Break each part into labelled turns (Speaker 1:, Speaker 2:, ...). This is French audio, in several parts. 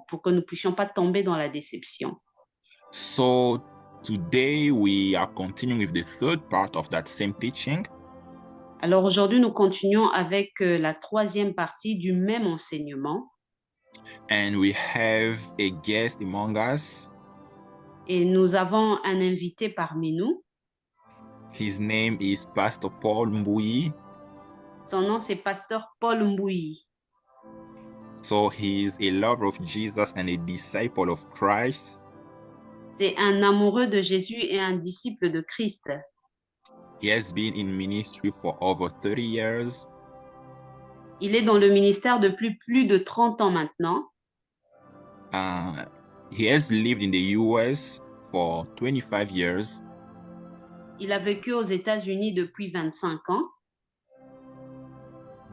Speaker 1: pour que nous puissions pas tomber dans la déception.
Speaker 2: So today we are continuing with the third part of that same teaching.
Speaker 1: Alors aujourd'hui, nous continuons avec la troisième partie du même enseignement
Speaker 2: And we have a guest among us.
Speaker 1: et nous avons un invité parmi nous.
Speaker 2: His name is Pastor Paul Mbouyi.
Speaker 1: Son nom, c'est Pasteur Paul Mbouyi.
Speaker 2: So he is a lover of Jesus and a disciple of Christ.
Speaker 1: C'est un amoureux de Jésus et un disciple de Christ.
Speaker 2: He has been in ministry for over 30 years.
Speaker 1: Il est dans le ministère depuis plus de 30 ans maintenant.
Speaker 2: He has lived in the US for 25 years.
Speaker 1: Il a vécu aux États-Unis depuis 25 ans.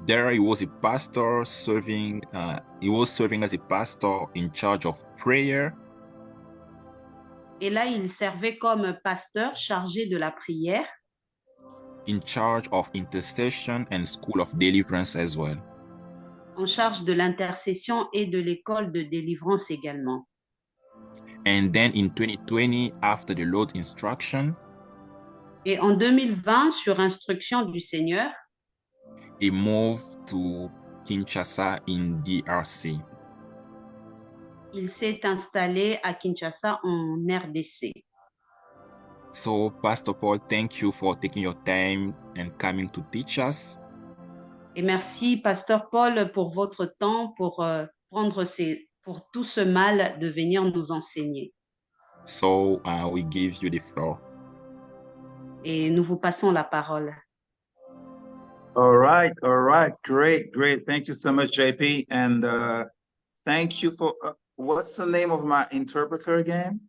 Speaker 2: There he was a pastor serving, he was serving as a pastor in charge of prayer.
Speaker 1: Et là, il servait comme pasteur chargé de la prière,
Speaker 2: In charge of intercession and school of deliverance as well.
Speaker 1: en charge de l'intercession et de l'école de délivrance également.
Speaker 2: And then in 2020, after the Lord's instruction,
Speaker 1: Et en 2020, sur instruction du Seigneur,
Speaker 2: he moved to Kinshasa in DRC.
Speaker 1: il s'est installé à Kinshasa en RDC.
Speaker 2: So, Pastor Paul, thank you for taking your time and coming to teach us.
Speaker 1: Et merci, Pasteur Paul, pour votre temps, pour pour tout ce mal de venir nous enseigner.
Speaker 2: So, we give you the floor.
Speaker 1: Et nous vous passons la parole.
Speaker 3: All right. Great. Thank you so much, JP. And thank you for, what's the name of my interpreter again?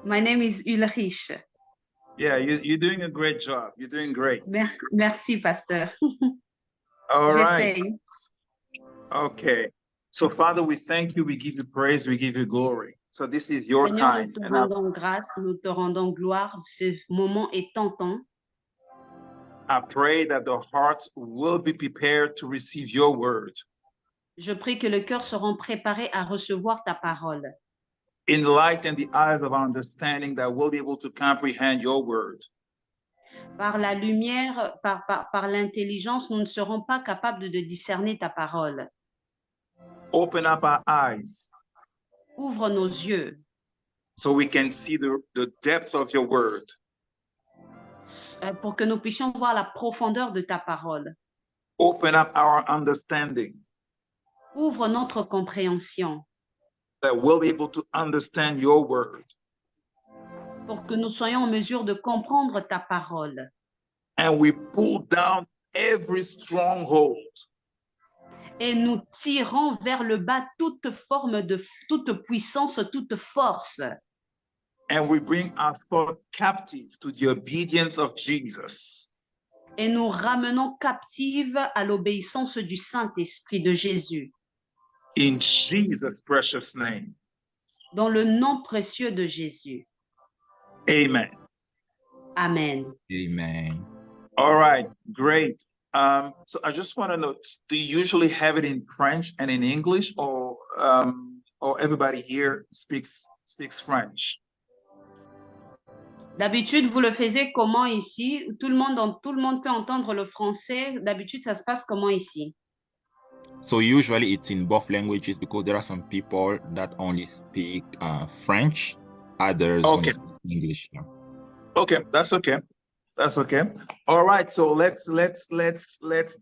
Speaker 1: My name is Ulrich.
Speaker 3: Yeah, you're doing a great job. You're doing great.
Speaker 1: Merci, Pasteur.
Speaker 3: All right.
Speaker 1: J'essaye.
Speaker 3: Okay. So, Father, we thank you. We give you praise. We give you glory. So this is your
Speaker 1: Seigneur,
Speaker 3: time.
Speaker 1: nous te rendons grâce, nous te rendons gloire. Ce moment est tentant.
Speaker 3: I pray that the hearts will be prepared to receive your word.
Speaker 1: Je prie que le cœur seront préparés à recevoir ta parole.
Speaker 3: Enlighten the eyes of our understanding that we'll be able to comprehend your word.
Speaker 1: Par la lumière, par l'intelligence, nous ne serons pas capables de discerner ta parole.
Speaker 3: Open up our eyes
Speaker 1: Ouvre nos yeux
Speaker 3: so we can see the depth of your word.
Speaker 1: Pour que nous puissions voir la profondeur de ta parole.
Speaker 3: Open up our understanding
Speaker 1: Ouvre notre compréhension
Speaker 3: that we'll be able to understand your word.
Speaker 1: pour que nous soyons en mesure de comprendre ta parole.
Speaker 3: And we pull down every stronghold.
Speaker 1: Et nous tirons vers le bas toute forme de toute puissance, toute force.
Speaker 3: And we bring our thought captive to the obedience of Jesus.
Speaker 1: Et nous ramenons captive à l'obéissance du Saint-Esprit de Jésus.
Speaker 3: In Jesus' precious name.
Speaker 1: Dans le nom précieux de Jésus.
Speaker 3: Amen.
Speaker 1: Amen.
Speaker 2: Amen.
Speaker 3: All right, great. So I just want to know, do you usually have it in French and in English, or everybody here speaks French?
Speaker 1: D'habitude, vous le faisiez comment ici? Tout le monde peut entendre le français. D'habitude, ça se passe comment ici?
Speaker 2: So usually it's in both languages because there are some people that only speak French, others only speak English. Yeah.
Speaker 3: Okay, that's okay. That's okay. All right, so let's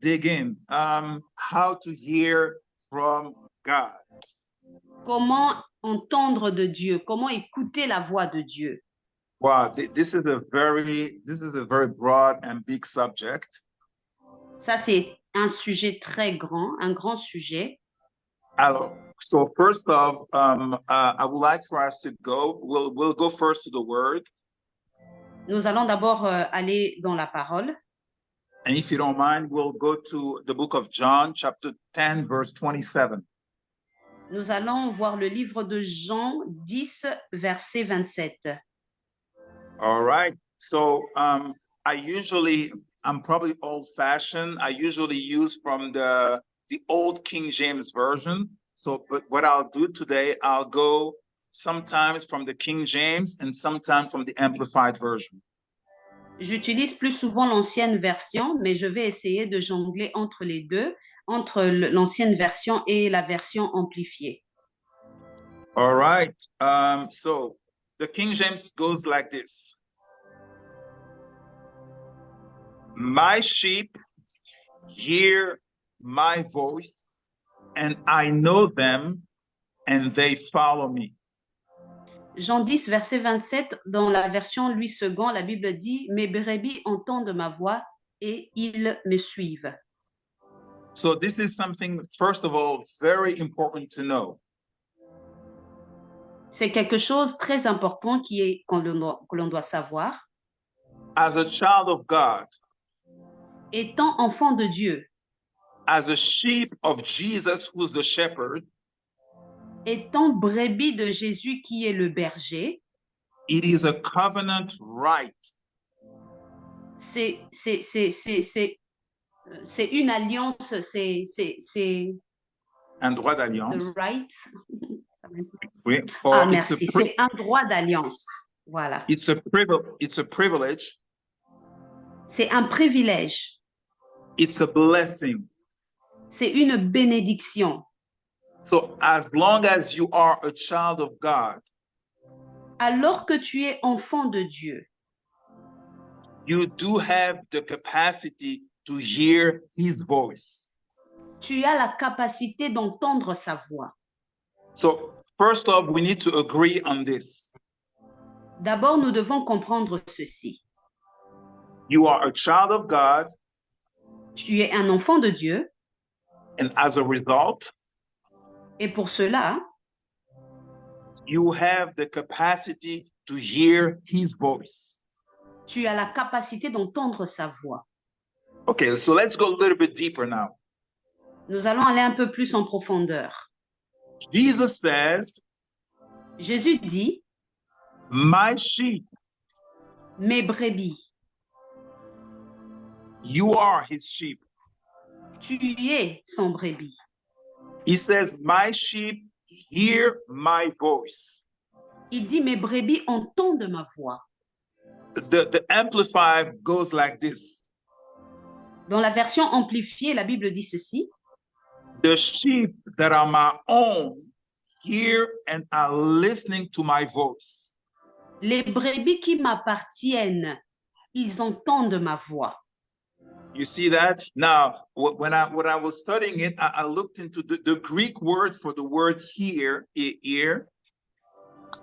Speaker 3: dig in. How to hear from God.
Speaker 1: Comment entendre de Dieu? Comment écouter la voix de Dieu?
Speaker 3: Wow, this is a very broad and big subject.
Speaker 1: Ça, c'est un sujet très grand, un grand sujet.
Speaker 3: Alors, so first off, I would like for us to go. We'll go first to the word.
Speaker 1: Nous allons d'abord aller dans la parole.
Speaker 3: And if you don't mind, we'll go to the book of John, chapter 10, verse 27.
Speaker 1: Nous allons voir le livre de Jean 10, verset 27.
Speaker 3: All right. So I'm probably old-fashioned. I usually use from the old King James Version. So, but what I'll do today, I'll go sometimes from the King James and sometimes from the Amplified version.
Speaker 1: J'utilise plus souvent l'ancienne version, mais je vais essayer de jongler entre les deux, entre l'ancienne version et la version amplifiée.
Speaker 3: All right. So the King James goes like this. My sheep hear my voice, and I know them, and they follow me.
Speaker 1: Jean 10, verset 27, dans la version Louis II, la Bible dit « Mes brebis entendent ma voix et ils me suivent ».
Speaker 3: So this is something, first of all, very important to know.
Speaker 1: C'est quelque chose de très important que l'on doit savoir.
Speaker 3: As a child of God,
Speaker 1: Étant enfant de Dieu,
Speaker 3: as a sheep of Jesus, who's the shepherd,
Speaker 1: étant brebis de Jésus qui est le berger,
Speaker 3: it is a covenant right.
Speaker 1: c'est une alliance, c'est
Speaker 3: Un droit d'alliance.
Speaker 1: the right.
Speaker 3: Oui. Or
Speaker 1: Ah,
Speaker 3: it's
Speaker 1: merci. C'est un droit d'alliance. Voilà.
Speaker 3: It's a privilege.
Speaker 1: C'est un privilège.
Speaker 3: It's a blessing.
Speaker 1: C'est une bénédiction.
Speaker 3: So as long as you are a child of God,
Speaker 1: Alors que tu es enfant de Dieu,
Speaker 3: you do have the capacity to hear his voice.
Speaker 1: tu as la capacité d'entendre sa voix.
Speaker 3: So first off, we need to agree on this.
Speaker 1: D'abord, nous devons comprendre ceci.
Speaker 3: You are a child of God,
Speaker 1: Tu es un enfant de Dieu
Speaker 3: and as a result,
Speaker 1: et pour cela,
Speaker 3: you have the capacity to hear his voice.
Speaker 1: tu as la capacité d'entendre sa voix.
Speaker 3: Okay, so let's go a little bit deeper now.
Speaker 1: Nous allons aller un peu plus en profondeur.
Speaker 3: Jesus says,
Speaker 1: Jésus dit,
Speaker 3: my sheep,
Speaker 1: mes brebis,
Speaker 3: you are his sheep.
Speaker 1: tu es son brebis.
Speaker 3: He says, my sheep hear my voice.
Speaker 1: Il dit, mes brebis entendent ma voix.
Speaker 3: The Amplified goes like this.
Speaker 1: Dans la version amplifiée, la Bible dit ceci.
Speaker 3: The sheep that are my own hear and are listening to my voice.
Speaker 1: Les brebis qui m'appartiennent, ils entendent ma voix.
Speaker 3: You see that? Now, when I was studying it, I looked into the Greek word for the word hear, ear.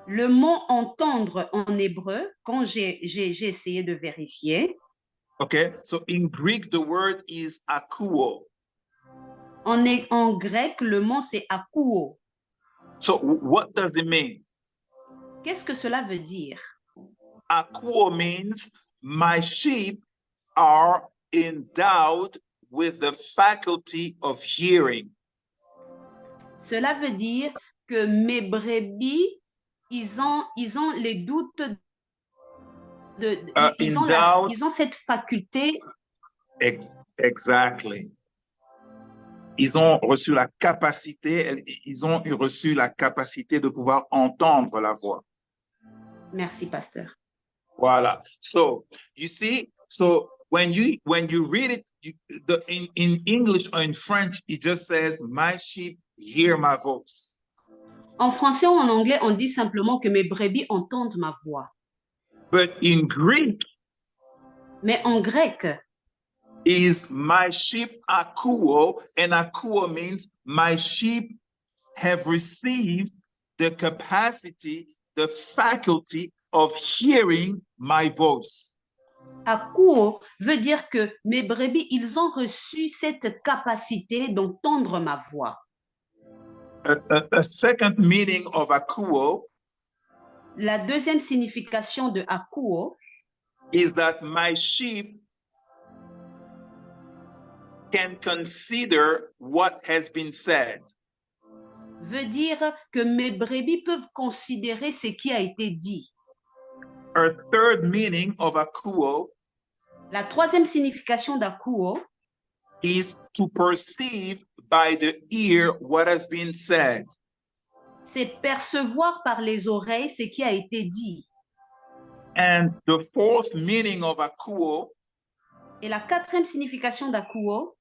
Speaker 1: Le mot entendre en hébreu, quand j'ai essayé de vérifier,
Speaker 3: Okay, so in Greek, the word is akouo.
Speaker 1: en grec, le mot c'est akouo.
Speaker 3: So what does it mean?
Speaker 1: Qu'est-ce que cela veut dire?
Speaker 3: Akouo means my sheep are endowed with the faculty of hearing.
Speaker 1: Cela veut dire que mes brebis, ils ont les doutes ils ont cette faculté.
Speaker 3: Exactly. Ils ont reçu la capacité de pouvoir entendre la voix.
Speaker 1: Merci, pasteur.
Speaker 3: Voilà. So you see, so when you read it, in English or in French, it just says, "My sheep hear my voice."
Speaker 1: En français ou en anglais, on dit simplement que mes brebis entendent ma voix.
Speaker 3: But in Greek,
Speaker 1: mais en grec,
Speaker 3: is my sheep akouo, and akouo means my sheep have received the capacity, the faculty of hearing my voice.
Speaker 1: Akouo veut dire que mes brebis, ils ont reçu cette capacité d'entendre ma voix.
Speaker 3: A second meaning of akouo,
Speaker 1: la deuxième signification de akouo,
Speaker 3: is that my sheep can consider what has been said.
Speaker 1: Veut dire que mes brebis peuvent considérer ce qui a été dit.
Speaker 3: A third meaning of akouo,
Speaker 1: la troisième signification d'akouo,
Speaker 3: is to perceive by the ear what has been said.
Speaker 1: C'est percevoir par les oreilles ce qui a été dit.
Speaker 3: And the fourth meaning of akuo
Speaker 1: Et la quatrième signification d'akuo,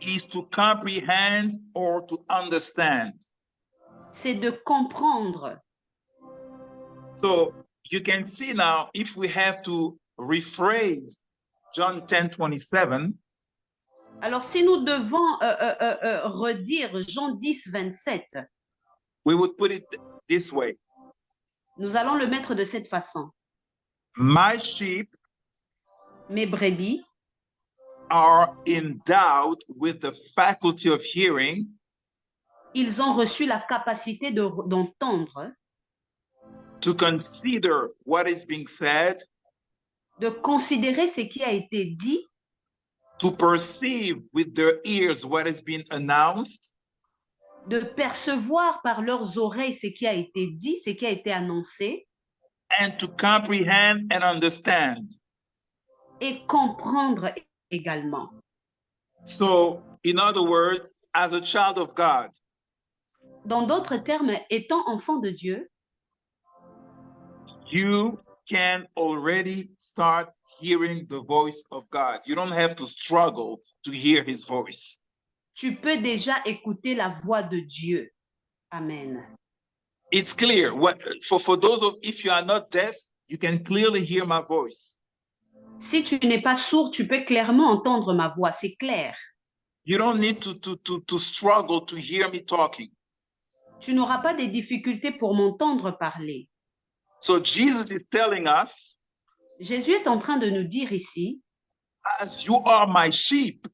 Speaker 3: is to comprehend or to understand.
Speaker 1: c'est de comprendre.
Speaker 3: So you can see now, if we have to rephrase John 10:27,
Speaker 1: Alors, si nous devons redire Jean 10, 27,
Speaker 3: we would put it this way.
Speaker 1: nous allons le mettre de cette façon.
Speaker 3: My sheep
Speaker 1: Mes brebis
Speaker 3: are endowed with the faculty of hearing,
Speaker 1: ils ont reçu la capacité d'entendre,
Speaker 3: to consider what is being said,
Speaker 1: de considérer ce qui a été dit,
Speaker 3: to perceive with their ears what has been announced,
Speaker 1: de percevoir par leurs oreilles ce qui a été dit, ce qui a été annoncé,
Speaker 3: and to comprehend and understand.
Speaker 1: et comprendre également.
Speaker 3: So, in other words, as a child of God,
Speaker 1: Dans d'autres termes, étant enfant de Dieu,
Speaker 3: you can already start hearing the voice of God. You don't have to struggle to hear his voice.
Speaker 1: tu peux déjà écouter la voix de Dieu. Amen.
Speaker 3: It's clear. For those of, if you are not deaf, you can clearly hear my voice.
Speaker 1: Si tu n'es pas sourd, tu peux clairement entendre ma voix, c'est clair.
Speaker 3: You don't need to struggle to hear me talking.
Speaker 1: Tu n'auras pas des difficultés pour m'entendre parler.
Speaker 3: So Jesus is telling us,
Speaker 1: Jésus est en train de nous dire ici,
Speaker 3: as you are my sheep,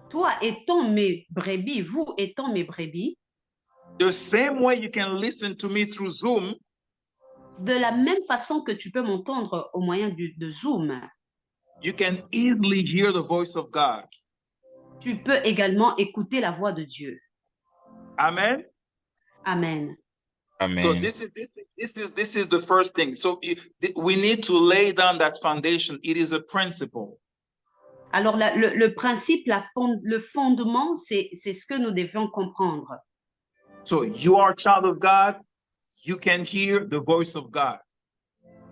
Speaker 1: toi étant mes brebis, vous étant mes brebis,
Speaker 3: the same way you can listen to me through Zoom,
Speaker 1: de la même façon que tu peux m'entendre au moyen de Zoom,
Speaker 3: you can easily hear the voice of God.
Speaker 1: tu peux également écouter la voix de Dieu.
Speaker 3: Amen.
Speaker 1: Amen.
Speaker 2: Amen.
Speaker 3: So this is the first thing. So we need to lay down that foundation. It is a principle.
Speaker 1: Alors le principe, le fondement, c'est ce que nous devons comprendre.
Speaker 3: So you are a child of God, you can hear the voice of God.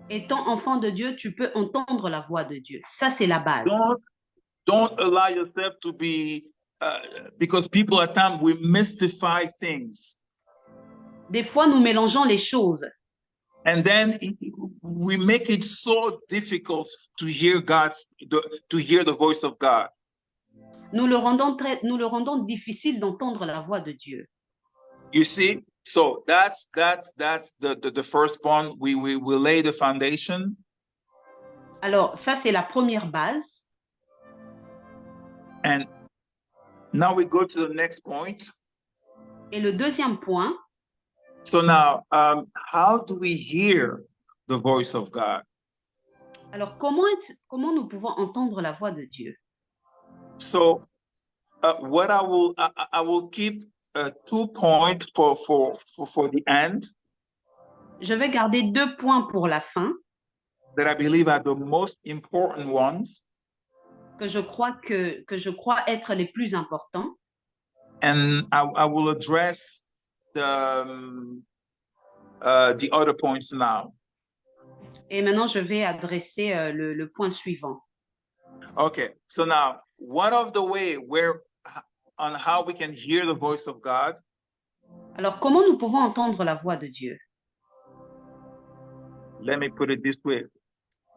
Speaker 1: Étant enfant de Dieu, tu peux entendre la voix de Dieu. Ça, c'est la base.
Speaker 3: Don't allow yourself to be, because people at times, we mystify things.
Speaker 1: Des fois, nous mélangeons les choses.
Speaker 3: And then we make it so difficult to hear to hear the voice of God.
Speaker 1: Nous le rendons difficile d'entendre la voix de Dieu.
Speaker 3: You see, so that's the first point. We will lay the foundation.
Speaker 1: Alors, ça, c'est la première base.
Speaker 3: And now we go to the next point.
Speaker 1: Et le deuxième point,
Speaker 3: So now, how do we hear the voice of God?
Speaker 1: alors comment nous pouvons entendre la voix de Dieu?
Speaker 3: So, what I will keep 2 points for the end.
Speaker 1: Je vais garder 2 points pour la fin,
Speaker 3: That I believe are the most important ones.
Speaker 1: que je crois être les plus importants.
Speaker 3: And I will address the other points now.
Speaker 1: Et maintenant, je vais adresser le point suivant.
Speaker 3: Okay, so now one of the way on how we can hear the voice of God.
Speaker 1: Alors, comment nous pouvons entendre la voix de Dieu?
Speaker 3: Let me put it this way.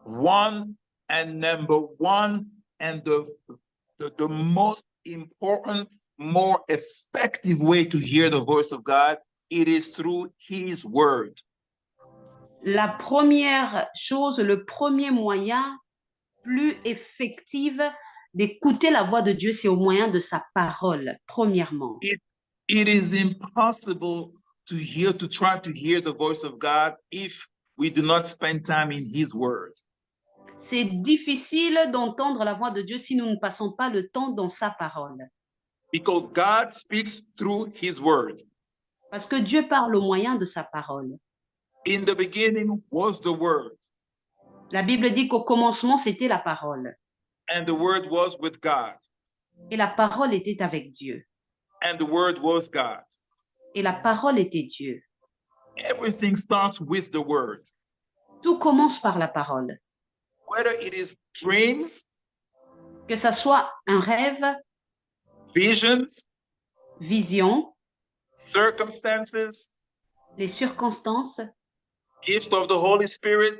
Speaker 3: Number one, and the most important, more effective way to hear the voice of God, it is through his word.
Speaker 1: La première chose, le premier moyen plus effectif d'écouter la voix de Dieu, c'est au moyen de sa parole, premièrement.
Speaker 3: It is impossible to try to hear the voice of God if we do not spend time in his word.
Speaker 1: C'est difficile d'entendre la voix de Dieu si nous ne passons pas le temps dans sa parole.
Speaker 3: Because God speaks through his word.
Speaker 1: Parce que Dieu parle au moyen de sa parole.
Speaker 3: In the beginning was the word.
Speaker 1: La Bible dit qu'au commencement, c'était la parole.
Speaker 3: And the word was with God.
Speaker 1: Et la parole était avec Dieu.
Speaker 3: and the Word was God.
Speaker 1: Et la parole était Dieu.
Speaker 3: Everything starts with the Word.
Speaker 1: Tout commence par la parole.
Speaker 3: Whether it is dreams,
Speaker 1: Que ça soit un rêve,
Speaker 3: visions,
Speaker 1: vision,
Speaker 3: circumstances,
Speaker 1: les circonstances,
Speaker 3: gift of the Holy Spirit,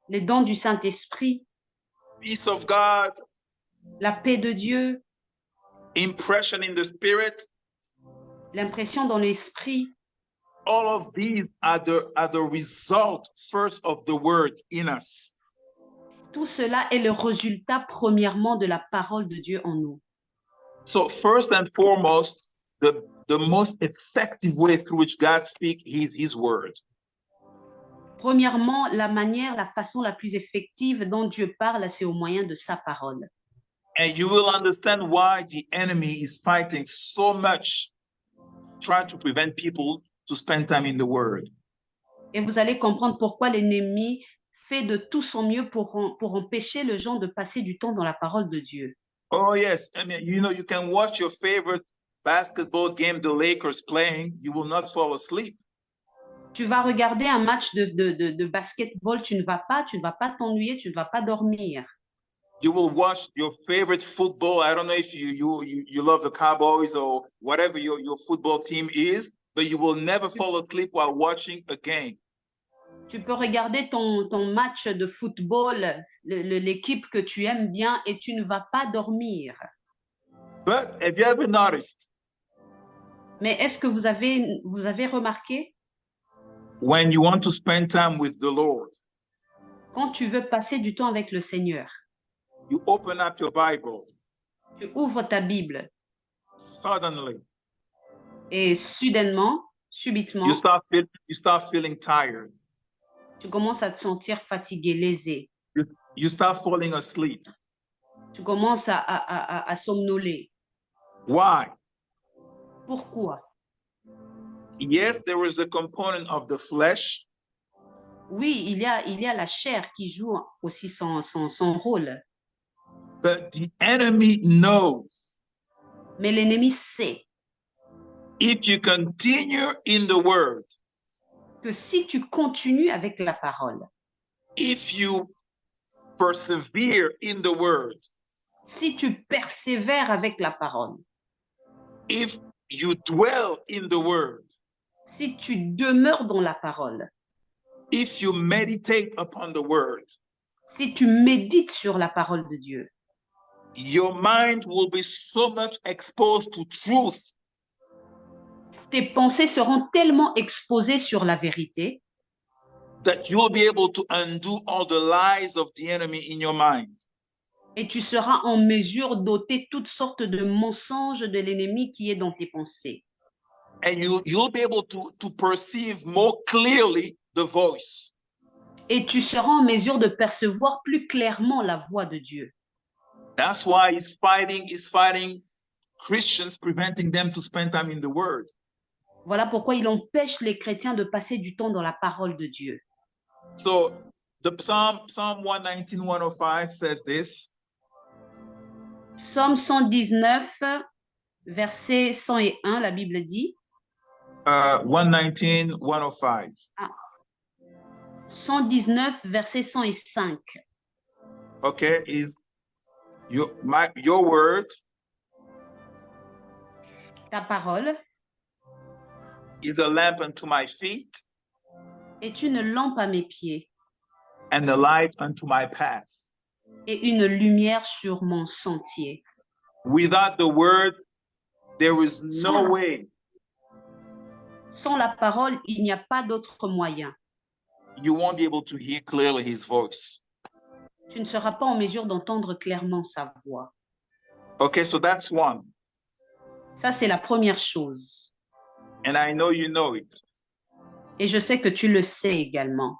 Speaker 1: les dons du Saint-Esprit,
Speaker 3: peace of God,
Speaker 1: la paix de Dieu,
Speaker 3: impression in the Spirit.
Speaker 1: l'impression dans l'esprit.
Speaker 3: All of these are the result first of the Word in us.
Speaker 1: Tout cela est le résultat premièrement de la parole de Dieu en nous.
Speaker 3: So first and foremost, the most effective way through which God speaks is His Word.
Speaker 1: Premièrement, la façon la plus effective dont Dieu parle, c'est au moyen de sa parole.
Speaker 3: And you will understand why the enemy is fighting so much, trying to prevent people to spend time in the Word.
Speaker 1: Et vous allez comprendre pourquoi l'ennemi fait de tout son mieux pour empêcher les gens de passer du temps dans la parole de Dieu.
Speaker 3: Oh yes, I mean, you know, you can watch your favorite basketball game, the Lakers playing, you will not fall asleep.
Speaker 1: Tu vas regarder un match de basketball, tu ne vas pas t'ennuyer, tu ne vas pas dormir.
Speaker 3: You will watch your favorite football. I don't know if you love the Cowboys or whatever your football team is, but you will never fall asleep while watching a game.
Speaker 1: Tu peux regarder ton match de football, l'équipe que tu aimes bien, et tu ne vas pas dormir.
Speaker 3: But have you ever noticed?
Speaker 1: Mais est-ce que vous avez remarqué?
Speaker 3: When you want to spend time with the Lord,
Speaker 1: quand tu veux passer du temps avec le Seigneur,
Speaker 3: you open up your Bible.
Speaker 1: Tu ouvres ta Bible.
Speaker 3: Suddenly.
Speaker 1: Et subitement,
Speaker 3: you start feeling tired.
Speaker 1: Tu commences à te sentir fatigué, lésé.
Speaker 3: You start falling asleep.
Speaker 1: Tu commences à somnoler.
Speaker 3: Why?
Speaker 1: Pourquoi?
Speaker 3: Yes, there is a component of the flesh.
Speaker 1: Oui, il y a la chair qui joue aussi son rôle.
Speaker 3: But the enemy knows.
Speaker 1: Mais l'ennemi sait.
Speaker 3: If you continue in the word.
Speaker 1: Que si tu continues avec la parole.
Speaker 3: If you persevere in the word.
Speaker 1: Si tu persévères avec la parole.
Speaker 3: If you dwell in the word.
Speaker 1: Si tu demeures dans la parole.
Speaker 3: If you meditate upon the word.
Speaker 1: Si tu médites sur la parole de Dieu.
Speaker 3: Your mind will be so much exposed to truth.
Speaker 1: Tes pensées seront tellement exposées sur la vérité.
Speaker 3: That you will be able to undo all the lies of the enemy in your mind.
Speaker 1: Et tu seras en mesure d'ôter toutes sortes de mensonges de l'ennemi qui est dans tes pensées.
Speaker 3: And you'll be able to perceive more clearly the voice.
Speaker 1: Et tu seras en mesure de percevoir plus clairement la voix de Dieu.
Speaker 3: That's why he's fighting Christians, preventing them to spend time in the word.
Speaker 1: Voilà pourquoi il empêche les chrétiens de passer du temps dans la parole de Dieu.
Speaker 3: So the Psalm 119, 105 says this.
Speaker 1: Psaume 119, verset 101, la Bible dit.
Speaker 3: 119, 105.
Speaker 1: Ah. 119, verset 105.
Speaker 3: Okay, is your word.
Speaker 1: Ta parole.
Speaker 3: Is a lamp unto my feet.
Speaker 1: Est une lampe à mes pieds.
Speaker 3: And a light unto my path.
Speaker 1: Et une lumière sur mon sentier.
Speaker 3: Without the word, there is no way.
Speaker 1: Sans la parole, il n'y a pas d'autre moyen.
Speaker 3: You won't be able to hear clearly his voice.
Speaker 1: Tu ne seras pas en mesure d'entendre clairement sa voix.
Speaker 3: Okay, so that's one.
Speaker 1: Ça, c'est la première chose.
Speaker 3: And I know you know it.
Speaker 1: Et je sais que tu le sais également.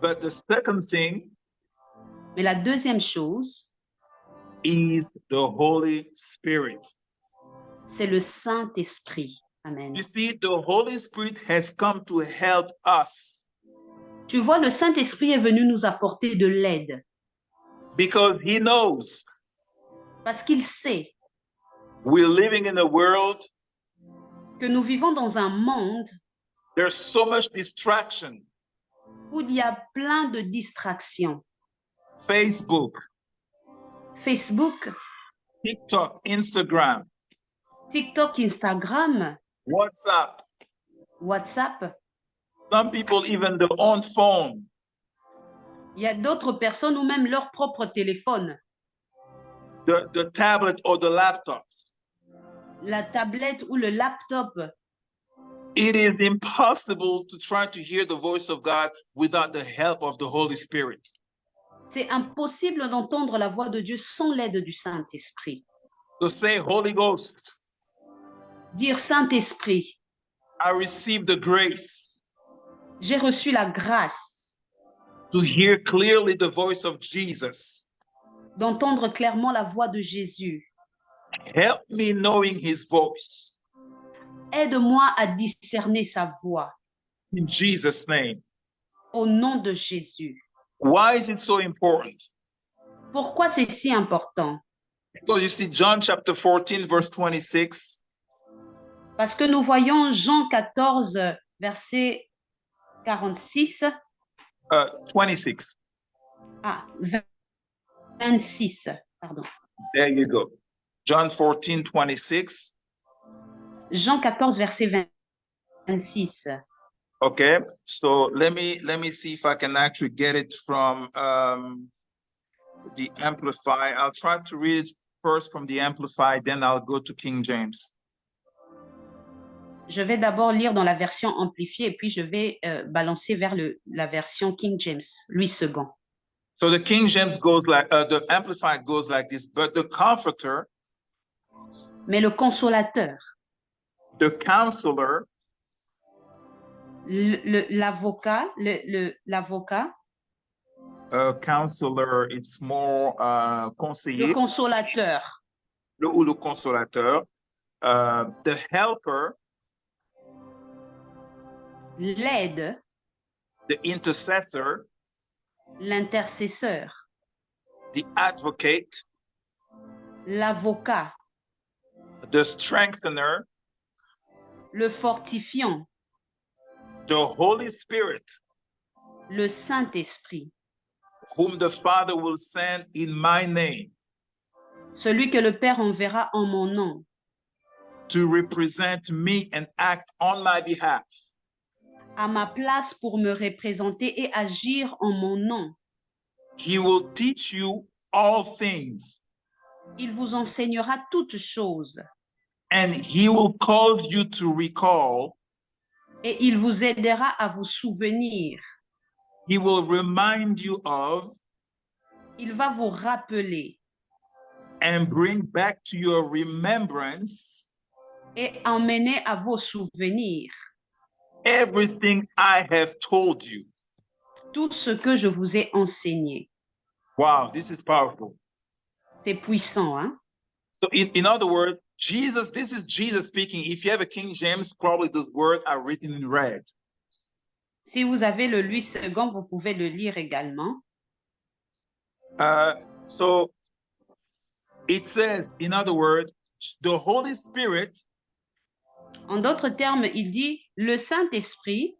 Speaker 3: But the second thing.
Speaker 1: Mais la deuxième chose.
Speaker 3: Is the Holy Spirit.
Speaker 1: C'est le Saint-Esprit. Amen.
Speaker 3: You see, the Holy Spirit has come to help us.
Speaker 1: Tu vois, le Saint-Esprit est venu nous apporter de l'aide.
Speaker 3: Because he knows.
Speaker 1: Parce qu'il sait.
Speaker 3: we're living in a world,
Speaker 1: que nous vivons dans un monde
Speaker 3: there's so much distraction.
Speaker 1: où il y a plein de distractions.
Speaker 3: Facebook,
Speaker 1: Facebook,
Speaker 3: TikTok, Instagram,
Speaker 1: TikTok, Instagram,
Speaker 3: WhatsApp.
Speaker 1: WhatsApp.
Speaker 3: Some people even their own phone.
Speaker 1: Il y a d'autres personnes ou même leur propre téléphone,
Speaker 3: The tablet or the laptops.
Speaker 1: la tablette ou le laptop.
Speaker 3: It is impossible to try to hear the voice of God without the help of the Holy Spirit.
Speaker 1: C'est impossible d'entendre la voix de Dieu sans l'aide du Saint-Esprit.
Speaker 3: So say, Holy Ghost,
Speaker 1: Dire Saint-Esprit,
Speaker 3: I receive the grace
Speaker 1: j'ai reçu la grâce
Speaker 3: to hear clearly the voice of Jesus.
Speaker 1: d'entendre clairement la voix de Jésus.
Speaker 3: Help me knowing his voice.
Speaker 1: Aide-moi à discerner sa voix
Speaker 3: In Jesus' name.
Speaker 1: au nom de Jésus.
Speaker 3: Why is it so important?
Speaker 1: Pourquoi c'est si important?
Speaker 3: Because you see, John chapter 14, verse 26.
Speaker 1: Parce que nous voyons Jean 14, verset 46,
Speaker 3: 26.
Speaker 1: 26, pardon.
Speaker 3: There you go. John 14, 26.
Speaker 1: Jean 14, verset 26.
Speaker 3: Okay, so let me see if I can actually get it from the Amplify. I'll try to read first from the Amplify, then I'll go to King James.
Speaker 1: Je vais d'abord lire dans la version amplifiée et puis je vais balancer vers la version King James, Louis II.
Speaker 3: So the King James goes like, the Amplify goes like this, but the Comforter,
Speaker 1: Mais le consolateur,
Speaker 3: the Counselor,
Speaker 1: l'avocat,
Speaker 3: Counselor, it's more conseiller,
Speaker 1: le consolateur,
Speaker 3: le consolateur, the Helper,
Speaker 1: l'aide,
Speaker 3: the Intercessor,
Speaker 1: l'intercesseur,
Speaker 3: the Advocate,
Speaker 1: l'avocat,
Speaker 3: the Strengthener,
Speaker 1: le fortifiant,
Speaker 3: the Holy Spirit,
Speaker 1: le Saint-Esprit,
Speaker 3: whom the Father will send in my name
Speaker 1: celui que le Père enverra en mon nom
Speaker 3: to represent me and act on my behalf.
Speaker 1: à ma place pour me représenter et agir en mon nom.
Speaker 3: He will teach you all things,
Speaker 1: Il vous enseignera toutes choses
Speaker 3: and he will cause you to recall.
Speaker 1: et il vous aidera à vous souvenir.
Speaker 3: He will remind you of
Speaker 1: Il va vous rappeler
Speaker 3: and bring back to your remembrance
Speaker 1: et emmener à vos souvenirs
Speaker 3: everything I have told you.
Speaker 1: tout ce que je vous ai enseigné.
Speaker 3: Wow, this is powerful.
Speaker 1: C'est puissant, hein?
Speaker 3: So in other words, Jesus, this is Jesus speaking. If you have a King James, probably those words are written in red.
Speaker 1: Si vous avez le Louis II, vous pouvez le lire également.
Speaker 3: So it says, in other words, the Holy Spirit
Speaker 1: En d'autres termes, il dit, le Saint-Esprit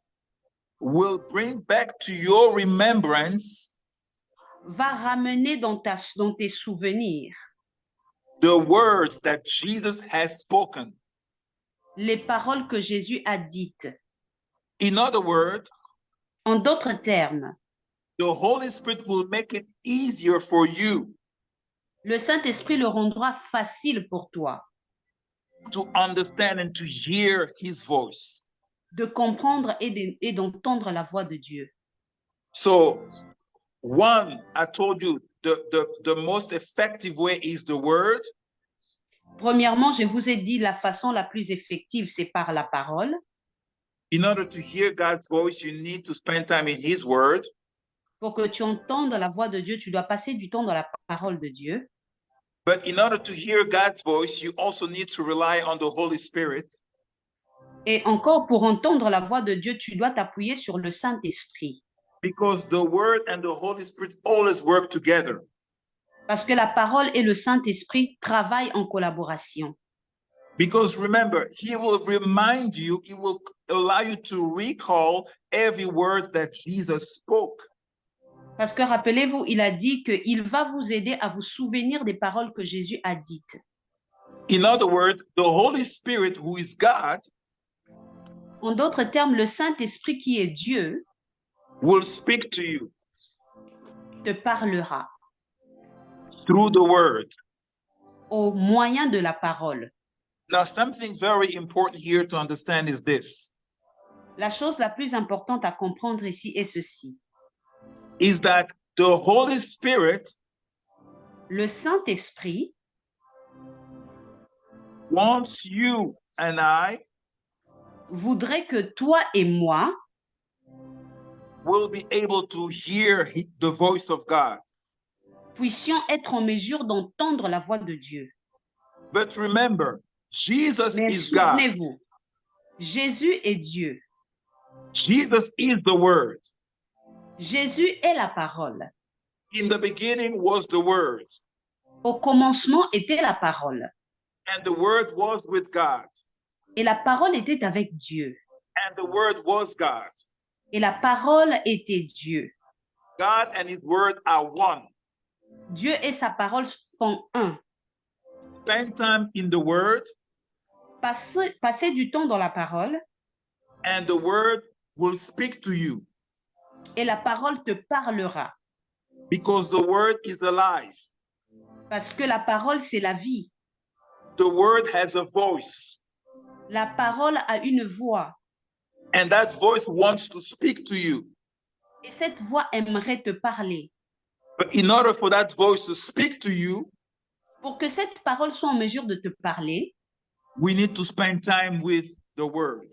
Speaker 3: will bring back to your remembrance
Speaker 1: va ramener dans tes souvenirs
Speaker 3: the words that Jesus has spoken.
Speaker 1: les paroles que Jésus a dites.
Speaker 3: In other words,
Speaker 1: En d'autres termes,
Speaker 3: the Holy Spirit will make it easier for you
Speaker 1: le Saint-Esprit le rendra facile pour toi
Speaker 3: to understand and to hear his voice.
Speaker 1: de comprendre et d'entendre la voix de Dieu.
Speaker 3: So, one, I told you, the most effective way is the word.
Speaker 1: Premièrement, je vous ai dit la façon la plus effective, c'est par la parole.
Speaker 3: In order to hear God's voice, you need to spend time in his word.
Speaker 1: Pour que tu entendes la voix de Dieu, tu dois passer du temps dans la parole de Dieu.
Speaker 3: But in order to hear God's voice, you also need to rely on the Holy Spirit.
Speaker 1: Et encore, pour entendre la voix de Dieu, tu dois t'appuyer sur le Saint-Esprit.
Speaker 3: Because the word and the Holy Spirit always work together.
Speaker 1: Parce que la parole et le Saint-Esprit travaillent en collaboration.
Speaker 3: Because remember, he will remind you, he will allow you to recall every word that Jesus spoke.
Speaker 1: Parce que rappelez-vous, il a dit qu'il va vous aider à vous souvenir des paroles que Jésus a dites.
Speaker 3: In other words, the Holy Spirit, who is God,
Speaker 1: En d'autres termes, le Saint-Esprit qui est Dieu
Speaker 3: will speak to you
Speaker 1: te parlera
Speaker 3: through the word.
Speaker 1: au moyen de la parole.
Speaker 3: Now, something very important here to understand is this,
Speaker 1: La chose la plus importante à comprendre ici est ceci.
Speaker 3: is that the Holy Spirit
Speaker 1: Le Saint-Esprit
Speaker 3: wants you and I
Speaker 1: voudrait que toi et moi
Speaker 3: will be able to hear the voice of God.
Speaker 1: puissions être en mesure d'entendre la voix de Dieu.
Speaker 3: But remember, Jesus
Speaker 1: Mais
Speaker 3: is God.
Speaker 1: souvenez-vous, Jésus est Dieu.
Speaker 3: Jesus is the Word.
Speaker 1: Jésus est la parole.
Speaker 3: In the beginning was the Word,
Speaker 1: Au commencement était la parole.
Speaker 3: and the Word was with God,
Speaker 1: Et la parole était avec Dieu.
Speaker 3: and the Word was God.
Speaker 1: Et la parole était Dieu.
Speaker 3: God and His Word are one.
Speaker 1: Dieu et sa parole font un.
Speaker 3: Spend time in the Word,
Speaker 1: Passez du temps dans la parole
Speaker 3: and the Word will speak to you,
Speaker 1: et la parole te parlera.
Speaker 3: because the Word is alive.
Speaker 1: Parce que la parole, c'est la vie.
Speaker 3: The Word has a voice,
Speaker 1: La parole a une voix.
Speaker 3: and that voice wants to speak to you.
Speaker 1: Et cette voix aimerait te parler.
Speaker 3: But in order for that voice to speak to you,
Speaker 1: Pour que cette parole soit en mesure de te parler,
Speaker 3: we need to spend time with the Word.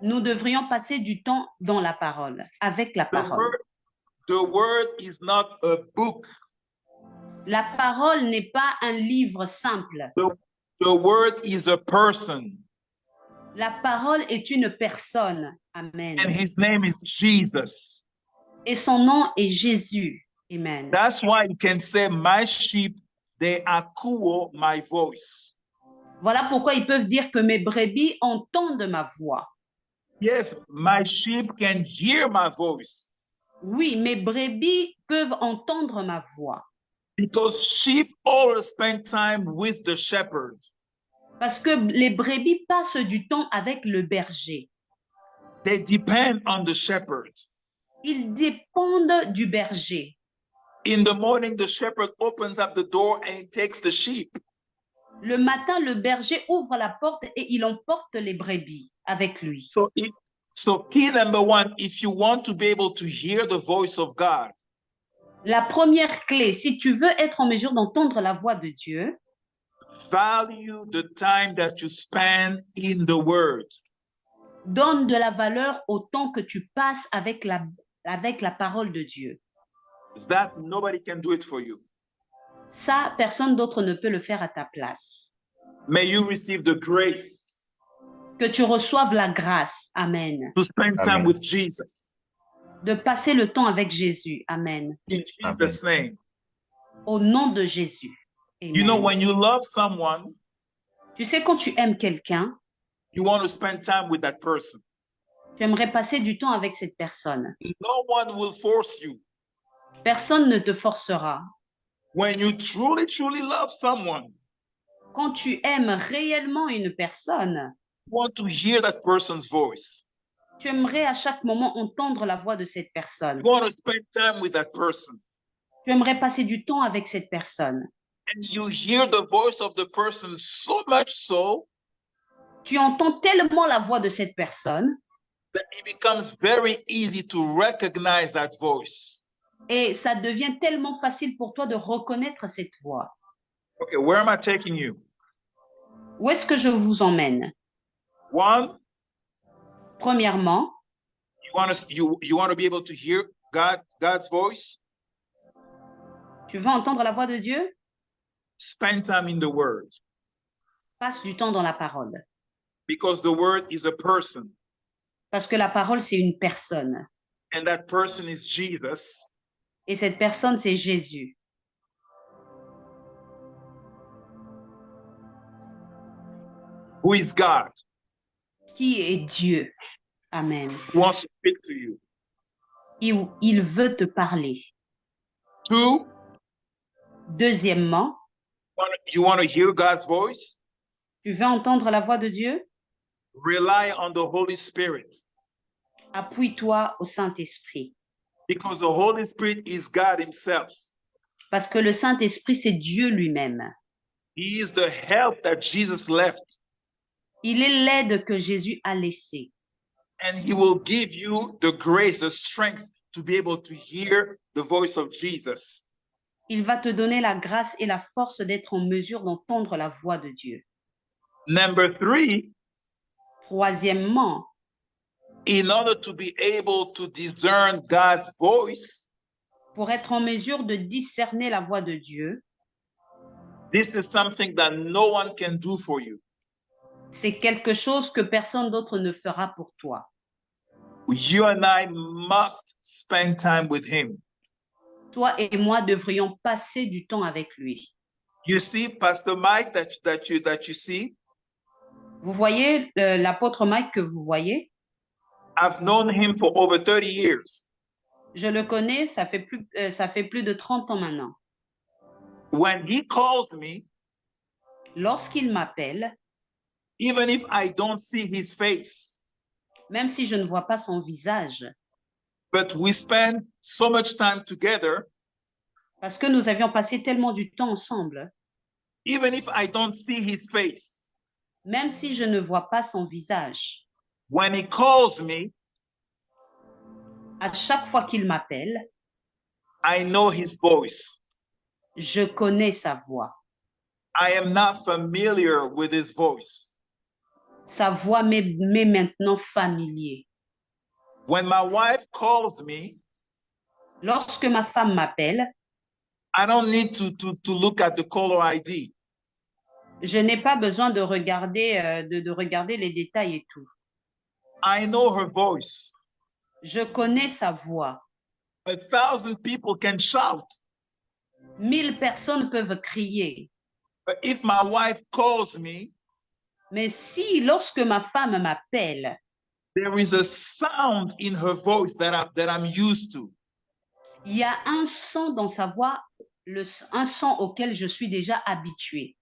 Speaker 1: nous devrions passer du temps dans la parole, avec la parole.
Speaker 3: The Word is not a book.
Speaker 1: La parole n'est pas un livre simple.
Speaker 3: The Word is a person.
Speaker 1: La parole est une personne. Amen.
Speaker 3: And His name is Jesus.
Speaker 1: Et son nom est Jésus. Amen.
Speaker 3: That's why you can say, my sheep, they echo my voice.
Speaker 1: Voilà pourquoi ils peuvent dire que mes brebis entendent ma voix.
Speaker 3: Yes, my sheep can hear my voice.
Speaker 1: Oui, mes brebis peuvent entendre ma voix.
Speaker 3: Because sheep always spend time with the shepherd.
Speaker 1: Parce que les brebis passent du temps avec le berger.
Speaker 3: They depend on the shepherd.
Speaker 1: Ils dépendent du berger.
Speaker 3: In the morning, the shepherd opens up the door and takes the sheep.
Speaker 1: Le matin, le berger ouvre la porte et il emporte les brebis avec lui.
Speaker 3: So key number one, if you want to be able to hear the voice of God,
Speaker 1: La première clé, si tu veux être en mesure d'entendre la voix de Dieu,
Speaker 3: value the time that you spend in the Word.
Speaker 1: donne de la valeur au temps que tu passes avec la parole de Dieu.
Speaker 3: That nobody can do it for you.
Speaker 1: Ça, personne d'autre ne peut le faire à ta place.
Speaker 3: May you receive the grace
Speaker 1: Que tu reçoives la grâce. Amen.
Speaker 3: to spend time
Speaker 2: Amen.
Speaker 3: with Jesus.
Speaker 1: De passer le temps avec Jésus. Amen.
Speaker 3: In Jesus' name.
Speaker 1: Au nom de Jésus. Amen.
Speaker 3: You know, when you love someone,
Speaker 1: Tu sais, quand tu aimes quelqu'un,
Speaker 3: you want to spend time with that person.
Speaker 1: tu aimerais passer du temps avec cette personne.
Speaker 3: No one will force you.
Speaker 1: Personne ne te forcera.
Speaker 3: When you truly, truly love someone,
Speaker 1: Quand tu aimes réellement une personne,
Speaker 3: you want to hear that person's voice.
Speaker 1: tu aimerais à chaque moment entendre la voix de cette personne.
Speaker 3: You want to spend time with that person.
Speaker 1: Tu aimerais passer du temps avec cette personne.
Speaker 3: And you hear the voice of the person so much so
Speaker 1: Tu entends tellement la voix de cette personne
Speaker 3: that it becomes very easy to recognize that voice.
Speaker 1: et ça devient tellement facile pour toi de reconnaître cette voix.
Speaker 3: Okay, where am I taking you?
Speaker 1: Où est-ce que je vous emmène?
Speaker 3: One,
Speaker 1: Premièrement,
Speaker 3: you want to be able to hear God's voice.
Speaker 1: tu veux entendre la voix de Dieu?
Speaker 3: Spend time in the Word,
Speaker 1: Passe du temps dans la parole.
Speaker 3: because the Word is a person,
Speaker 1: Parce que la parole, c'est une personne.
Speaker 3: and that person is Jesus.
Speaker 1: Et cette personne, c'est Jésus.
Speaker 3: who is God,
Speaker 1: qui est Dieu. Amen.
Speaker 3: wants to speak to you.
Speaker 1: Il veut te parler.
Speaker 3: 2,
Speaker 1: Deuxièmement,
Speaker 3: you want to hear God's voice?
Speaker 1: tu veux entendre la voix de Dieu?
Speaker 3: Rely on the Holy Spirit,
Speaker 1: Appuie-toi au Saint-Esprit.
Speaker 3: because the Holy Spirit is God himself.
Speaker 1: Parce que le Saint-Esprit, c'est Dieu lui-même.
Speaker 3: He is the help that Jesus left,
Speaker 1: Il est l'aide que Jésus a laissée.
Speaker 3: and he will give you the grace, the strength to be able to hear the voice of Jesus.
Speaker 1: Il va te donner la grâce et la force d'être en mesure d'entendre la voix de Dieu.
Speaker 3: Number 3,
Speaker 1: Troisièmement,
Speaker 3: in order to be able to discern God's voice,
Speaker 1: pour être en mesure de discerner la voix de Dieu,
Speaker 3: this is something that no one can do for you.
Speaker 1: c'est quelque chose que personne d'autre ne fera pour toi.
Speaker 3: You and I must spend time with him.
Speaker 1: Toi et moi devrions passer du temps avec lui.
Speaker 3: You see, Pastor Mike, that you see,
Speaker 1: Vous voyez l'apôtre Mike que vous voyez?
Speaker 3: I've known him for over 30 years.
Speaker 1: Je le connais, ça fait plus de 30 ans maintenant.
Speaker 3: When he calls me,
Speaker 1: Lorsqu'il m'appelle,
Speaker 3: even if I don't see his face,
Speaker 1: même si je ne vois pas son visage,
Speaker 3: but we spend so much time together,
Speaker 1: parce que nous avions passé tellement du temps ensemble,
Speaker 3: even if I don't see his face,
Speaker 1: même si je ne vois pas son visage,
Speaker 3: when he calls me,
Speaker 1: à chaque fois qu'il m'appelle,
Speaker 3: I know his voice.
Speaker 1: je connais sa voix.
Speaker 3: I am not familiar with his voice.
Speaker 1: Sa voix m'est maintenant familier.
Speaker 3: When my wife calls me,
Speaker 1: Lorsque ma femme m'appelle,
Speaker 3: I don't need to look at the caller ID.
Speaker 1: je n'ai pas besoin de regarder, de regarder les détails et tout.
Speaker 3: I know her voice.
Speaker 1: Je connais sa voix.
Speaker 3: 1,000 people can shout.
Speaker 1: 1000 personnes peuvent crier.
Speaker 3: But if my wife calls me,
Speaker 1: Mais si, lorsque ma femme m'appelle,
Speaker 3: there is a sound in her voice that I'm used to.
Speaker 1: il y a un son dans sa voix, un son auquel je suis déjà habituée.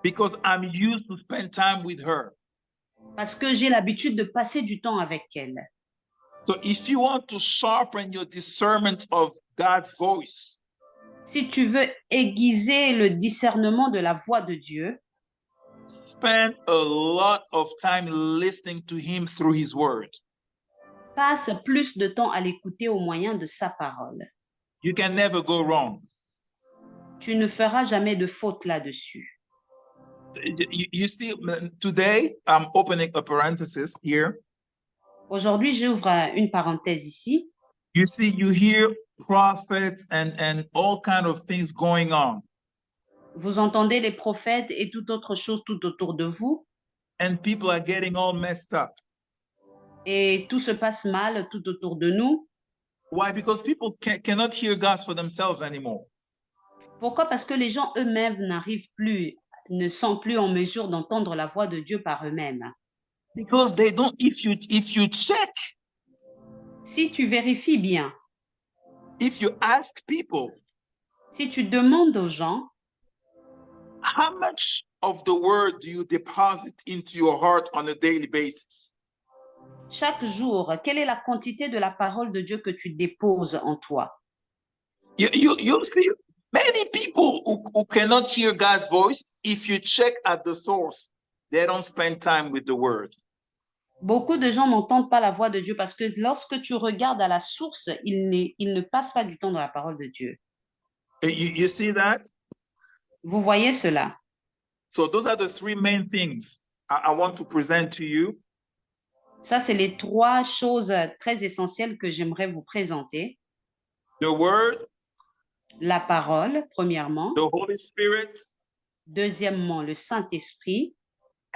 Speaker 3: Because I'm used to spend time with her.
Speaker 1: Parce que j'ai l'habitude de passer du temps avec elle.
Speaker 3: So if you want to sharpen your discernment of God's voice,
Speaker 1: Si tu veux aiguiser le discernement de la voix de Dieu,
Speaker 3: spend a lot of time listening to him through his word.
Speaker 1: passe plus de temps à l'écouter au moyen de sa parole.
Speaker 3: You can never go wrong.
Speaker 1: Tu ne feras jamais de faute là-dessus.
Speaker 3: You see, today I'm opening a parenthesis here.
Speaker 1: Aujourd'hui, j'ouvre une parenthèse ici.
Speaker 3: You see, you hear prophets and all kind of things going on.
Speaker 1: Vous entendez les prophètes et toute autre chose tout autour de vous.
Speaker 3: And people are getting all messed up.
Speaker 1: Et tout se passe mal tout autour de nous.
Speaker 3: Why? Because people cannot hear God for themselves anymore.
Speaker 1: Pourquoi? Parce que les gens eux-mêmes ne sont plus en mesure d'entendre la voix de Dieu par eux-mêmes.
Speaker 3: Because they don't, if you check,
Speaker 1: Si tu vérifies bien,
Speaker 3: if you ask people,
Speaker 1: si tu demandes aux gens,
Speaker 3: how much of the word do you deposit into your heart on a daily basis?
Speaker 1: chaque jour, quelle est la quantité de la parole de Dieu que tu déposes en toi?
Speaker 3: You see, many people who cannot hear God's voice, if you check at the source, they don't spend time with the word.
Speaker 1: Beaucoup de gens n'entendent pas la voix de Dieu parce que lorsque tu regardes à la source, ils ne passent pas du temps dans la parole de Dieu.
Speaker 3: You see that?
Speaker 1: Vous voyez cela?
Speaker 3: So those are the three main things I want to present to you.
Speaker 1: Ça, c'est les trois choses très essentielles que j'aimerais vous présenter.
Speaker 3: The word,
Speaker 1: La parole, premièrement.
Speaker 3: the Holy Spirit,
Speaker 1: Deuxièmement, le Saint-Esprit.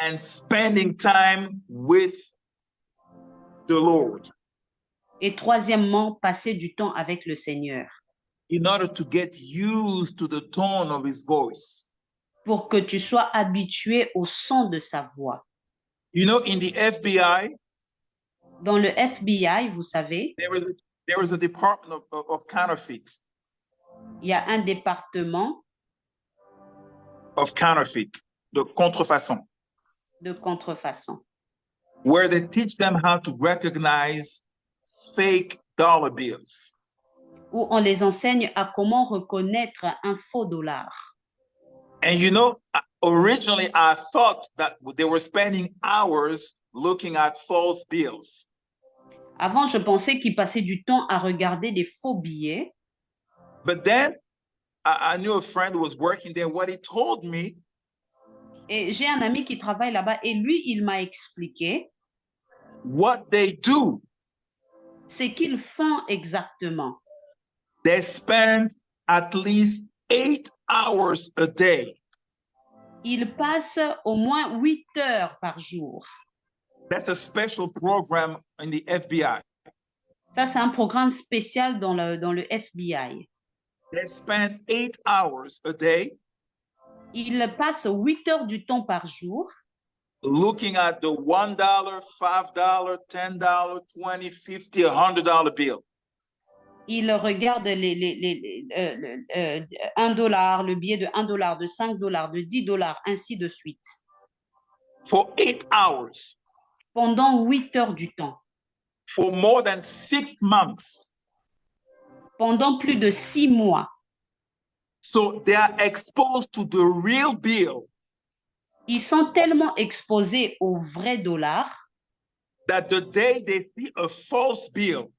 Speaker 3: and spending time with the Lord
Speaker 1: Et troisièmement, passer du temps avec le Seigneur
Speaker 3: in order to get used to the tone of his voice.
Speaker 1: pour que tu sois habitué au son de sa voix.
Speaker 3: You know, in the FBI,
Speaker 1: dans le FBI, vous savez,
Speaker 3: there is a department of counterfeit.
Speaker 1: il y a un département
Speaker 3: Of counterfeit, de contrefaçon,
Speaker 1: de contrefaçon,
Speaker 3: where they teach them how to recognize fake dollar bills.
Speaker 1: où on les enseigne à comment reconnaître un faux dollar.
Speaker 3: And you know, originally I thought that they were spending hours looking at false bills.
Speaker 1: Avant, je pensais qu'ils passaient du temps à regarder des faux billets.
Speaker 3: But then I knew a friend who was working there. What he told me,
Speaker 1: Et j'ai un ami qui travaille là-bas et lui, il m'a expliqué
Speaker 3: what they do,
Speaker 1: ce qu'ils font exactement.
Speaker 3: they spend at least 8 hours a day.
Speaker 1: Ils passent au moins 8 heures par jour.
Speaker 3: That's a special program in the FBI.
Speaker 1: Ça, c'est un programme spécial dans le FBI.
Speaker 3: They spend 8 hours a day
Speaker 1: Ils passent 8 heures du temps par jour
Speaker 3: looking at the $1, $5, $10, $20, $50, $100 bill.
Speaker 1: Ils regardent $1, le billet de $1, de $5, de $10, ainsi de suite.
Speaker 3: For 8 hours.
Speaker 1: Pendant 8 heures du temps.
Speaker 3: For more than 6 months.
Speaker 1: Pendant plus de 6 mois.
Speaker 3: So they are exposed to the real bill.
Speaker 1: Ils sont tellement exposés au vrai dollar
Speaker 3: that the day they see a false bill,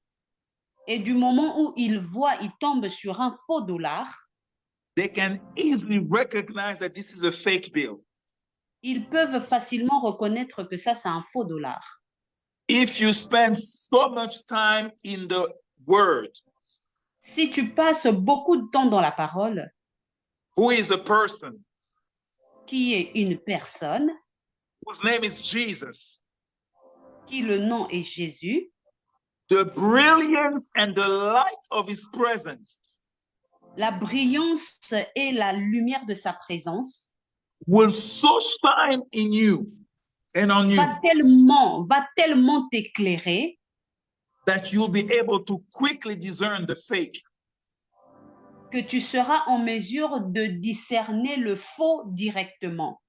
Speaker 1: et du moment où ils tombent sur un faux dollar,
Speaker 3: they can easily recognize that this is a fake bill.
Speaker 1: Ils peuvent facilement reconnaître que ça, c'est un faux dollar.
Speaker 3: If you spend so much time in the word,
Speaker 1: si tu passes beaucoup de temps dans la parole,
Speaker 3: who is a person?
Speaker 1: Qui est une personne,
Speaker 3: whose name is Jesus,
Speaker 1: qui le nom est Jésus,
Speaker 3: the brilliance and the light of his presence,
Speaker 1: la brillance et la lumière de sa présence,
Speaker 3: will so shine in you and on you,
Speaker 1: va tellement t'éclairer,
Speaker 3: that you'll be able to quickly discern the fake.
Speaker 1: Que tu seras en mesure de discerner le faux directement.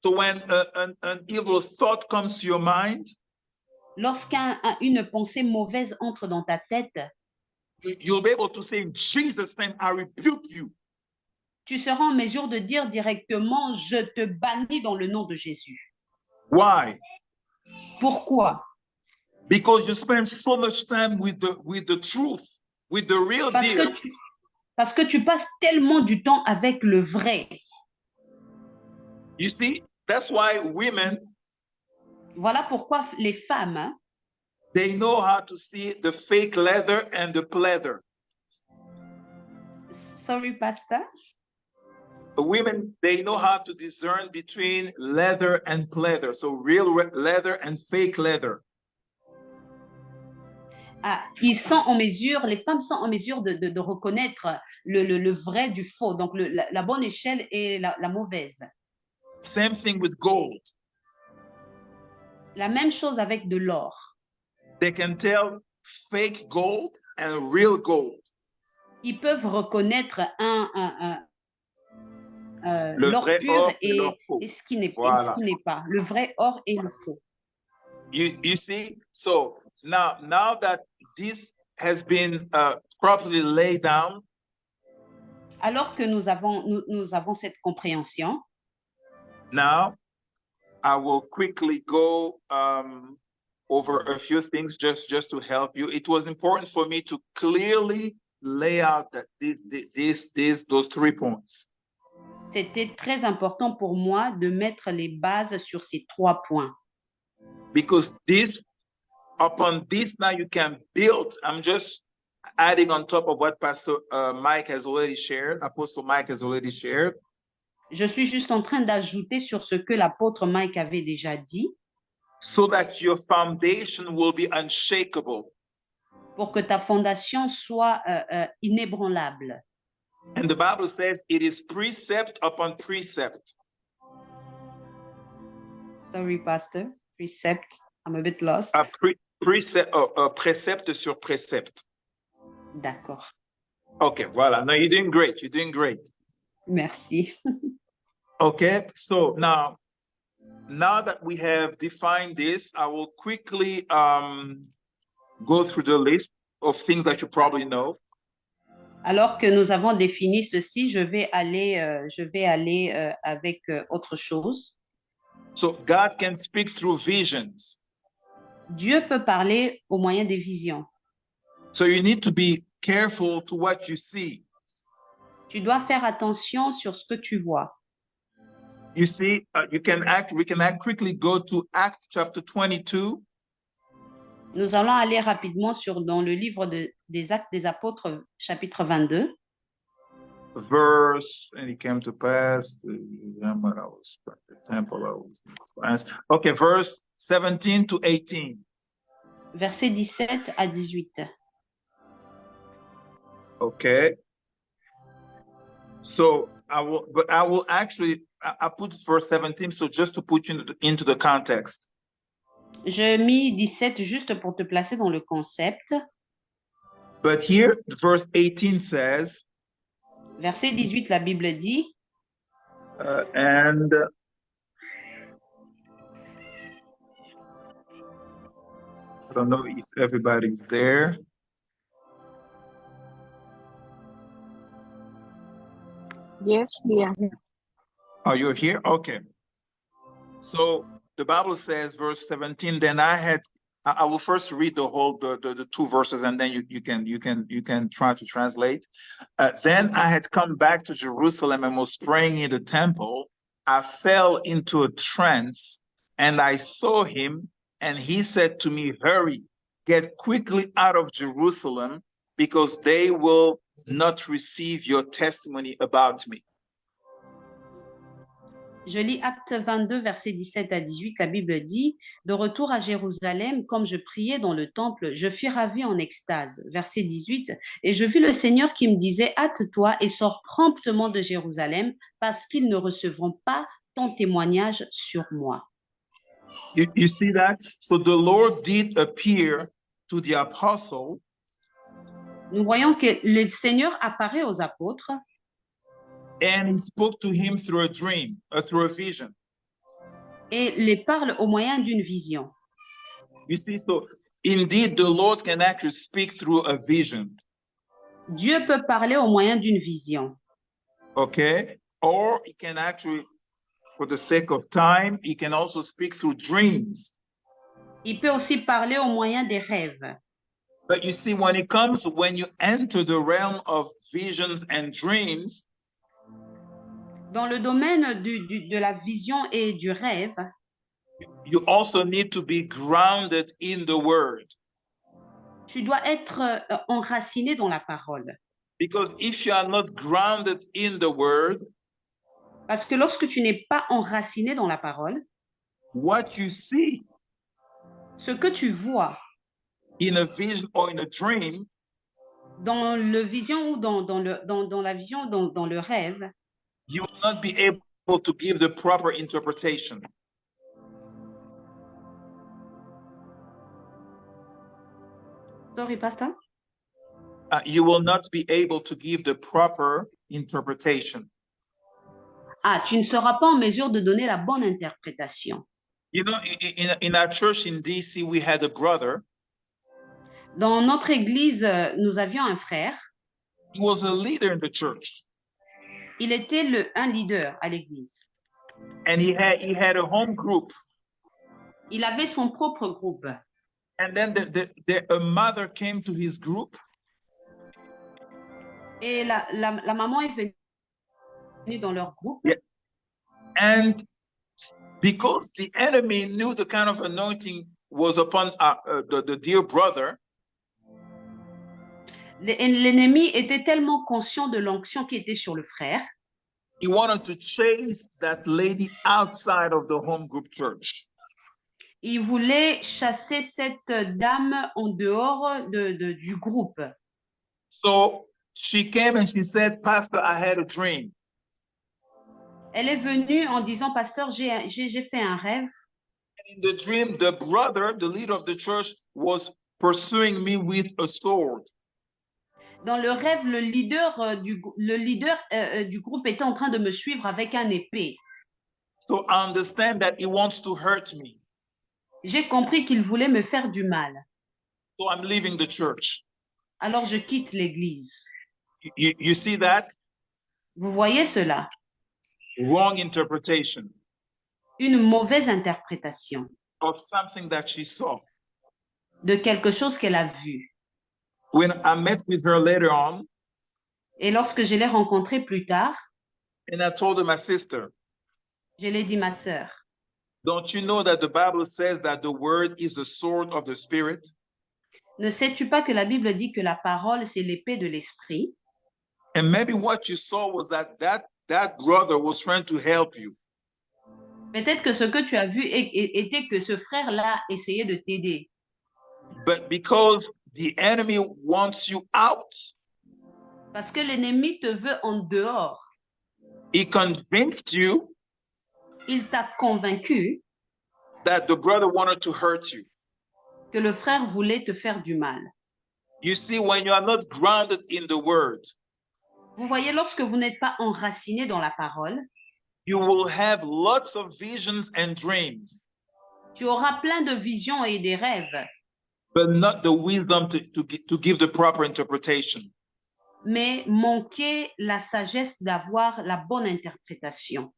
Speaker 3: So when an evil thought comes to your mind,
Speaker 1: lorsqu'une pensée mauvaise entre dans ta tête,
Speaker 3: you'll be able to say, in Jesus' name, I rebuke you.
Speaker 1: Tu seras en mesure de dire directement, je te bannis dans le nom de Jésus.
Speaker 3: Why?
Speaker 1: Pourquoi?
Speaker 3: Because you spend so much time with the truth, with the real deal.
Speaker 1: Parce que tu passes tellement du temps avec le vrai.
Speaker 3: You see, that's why women,
Speaker 1: voilà pourquoi les femmes,
Speaker 3: they know how to see the fake leather and the pleather.
Speaker 1: Sorry, Pastor.
Speaker 3: Women, they know how to discern between leather and pleather. So real leather and fake leather.
Speaker 1: Ah, ils sont en mesure, les femmes sont en mesure de reconnaître le vrai du faux, donc la bonne échelle et la mauvaise.
Speaker 3: Same thing with gold.
Speaker 1: La même chose avec de l'or.
Speaker 3: They can tell fake gold and real gold.
Speaker 1: Ils peuvent reconnaître l'or pur et ce qui n'est pas, le vrai or et le faux.
Speaker 3: You see, so now that this has been properly laid down,
Speaker 1: alors que nous avons cette compréhension,
Speaker 3: now I will quickly go over a few things just to help you. It was important for me to clearly lay out that those 3 points.
Speaker 1: C'était très important pour moi de mettre les bases sur ces 3 points.
Speaker 3: Because upon this now you can build. I'm just adding on top of what Pastor Mike has already shared, Apostle Mike has already shared.
Speaker 1: Je suis juste en train d'ajouter sur ce que l'apôtre Mike avait déjà dit.
Speaker 3: So that your foundation will be unshakable.
Speaker 1: Pour que ta fondation soit inébranlable.
Speaker 3: And the Bible says it is precept upon precept.
Speaker 1: Sorry, Pastor. Precept. I'm a bit lost.
Speaker 3: Précepte sur précepte.
Speaker 1: D'accord.
Speaker 3: Okay, voilà. No, you're doing great. You're doing great.
Speaker 1: Merci.
Speaker 3: Okay, so now that we have defined this, I will quickly go through the list of things that you probably know.
Speaker 1: Alors que nous avons défini ceci, je vais aller avec autre chose.
Speaker 3: So God can speak through visions.
Speaker 1: Dieu peut parler au moyen des visions.
Speaker 3: So you need to be careful to what you see.
Speaker 1: Tu dois faire attention sur ce que tu vois.
Speaker 3: You see, we can quickly go to Acts chapter 22.
Speaker 1: Nous allons aller rapidement dans le livre des Actes des Apôtres, chapitre 22.
Speaker 3: Verse, and it came to pass, okay, verse 17 to 18.
Speaker 1: Verset 17 à 18.
Speaker 3: Okay. So I will actually, I put verse 17, so just to put you into the context.
Speaker 1: Je mis 17 juste pour te placer dans le concept.
Speaker 3: But here, verse 18 says,
Speaker 1: verset 18, la Bible dit,
Speaker 3: and I don't know if everybody's there.
Speaker 4: Yes, we are here.
Speaker 3: Oh, you're here? Okay. So the Bible says, verse 17, then I will first read the two verses, and then you can try to translate. Then I had come back to Jerusalem and was praying in the temple. I fell into a trance, and I saw him, and he said to me, hurry, get quickly out of Jerusalem, because they will not receive your testimony about me.
Speaker 1: Je lis Acte 22, versets 17 à 18, la Bible dit, de retour à Jérusalem, comme je priais dans le temple, je fus ravi en extase. Verset 18, et je vis le Seigneur qui me disait, hâte-toi et sors promptement de Jérusalem, parce qu'ils ne recevront pas ton témoignage sur moi.
Speaker 3: You see that? So the Lord did appear to the apostle.
Speaker 1: Nous voyons que le Seigneur apparaît aux apôtres.
Speaker 3: And he spoke to him through a dream, through a vision.
Speaker 1: Et les parle au moyen d'une vision.
Speaker 3: You see, so indeed the Lord can actually speak through a vision.
Speaker 1: Dieu peut parler au moyen d'une vision.
Speaker 3: Okay? Or he can actually, for the sake of time, he can also speak through dreams.
Speaker 1: Il peut aussi parler au moyen des rêves.
Speaker 3: But you see, when you enter the realm of visions and dreams,
Speaker 1: dans le domaine de la vision et du rêve,
Speaker 3: you also need to be grounded in the word.
Speaker 1: Tu dois être enraciné dans la parole.
Speaker 3: Because if you are not grounded in the word,
Speaker 1: parce que lorsque tu n'es pas enraciné dans la parole,
Speaker 3: what you see,
Speaker 1: ce que tu vois,
Speaker 3: in a vision or in a dream,
Speaker 1: dans le vision ou dans la vision, dans le rêve,
Speaker 3: you will not be able to give the proper interpretation.
Speaker 1: Sorry, Pastor?
Speaker 3: You will not be able to give the proper interpretation.
Speaker 1: Ah, tu ne seras pas en mesure de donner la bonne interprétation.
Speaker 3: You know, in our church in DC, we had a brother.
Speaker 1: Dans notre église, nous avions un frère.
Speaker 3: He was a leader in the church.
Speaker 1: Il était un leader à l'église.
Speaker 3: And he had a home group.
Speaker 1: Il avait son propre groupe.
Speaker 3: And then a mother came to his group.
Speaker 1: Et la maman est venue dans leur groupe.
Speaker 3: Yeah. And because the enemy knew the kind of anointing was upon the dear brother,
Speaker 1: l'ennemi était tellement conscient de l'onction qui était sur le frère.
Speaker 3: He wanted to chase that lady outside of the home group church.
Speaker 1: Il voulait chasser cette dame en dehors du groupe.
Speaker 3: So she came and she said, Pastor, I had a dream.
Speaker 1: Elle est venue en disant, Pasteur, j'ai fait un rêve.
Speaker 3: In the dream, the brother, the leader of the church, was pursuing me with a sword.
Speaker 1: Dans le rêve, le leader du groupe était en train de me suivre avec un épée.
Speaker 3: So I understand that he wants to hurt me.
Speaker 1: J'ai compris qu'il voulait me faire du mal.
Speaker 3: So I'm leaving the church.
Speaker 1: Alors je quitte l'église.
Speaker 3: You see that?
Speaker 1: Vous voyez cela?
Speaker 3: Wrong interpretation
Speaker 1: Une mauvaise interprétation
Speaker 3: of something that she saw.
Speaker 1: de quelque chose qu'elle a vu.
Speaker 3: When I met with her later on,
Speaker 1: Et lorsque je l'ai rencontrée plus tard,
Speaker 3: and I told her, my sister,
Speaker 1: je l'ai dit, ma sœur,
Speaker 3: don't you know that the Bible says that the word is the sword of the spirit?
Speaker 1: ne sais-tu pas que la Bible dit que la parole, c'est l'épée de l'esprit?
Speaker 3: And maybe what you saw was that brother was trying to help you.
Speaker 1: Peut-être que ce que tu as vu était que ce frère-là essayait de t'aider.
Speaker 3: But because the enemy wants you out,
Speaker 1: Parce que l'ennemi te veut en dehors.
Speaker 3: he convinced you
Speaker 1: Il t'a convaincu
Speaker 3: that the brother wanted to hurt you.
Speaker 1: que le frère voulait te faire du mal.
Speaker 3: You see, when you are not grounded in the word,
Speaker 1: Vous voyez, lorsque vous n'êtes pas enraciné dans la parole,
Speaker 3: you will have lots of visions and dreams,
Speaker 1: tu auras plein de visions et des rêves,
Speaker 3: but not the wisdom to give the proper interpretation.
Speaker 1: mais manquer la sagesse d'avoir la bonne interprétation.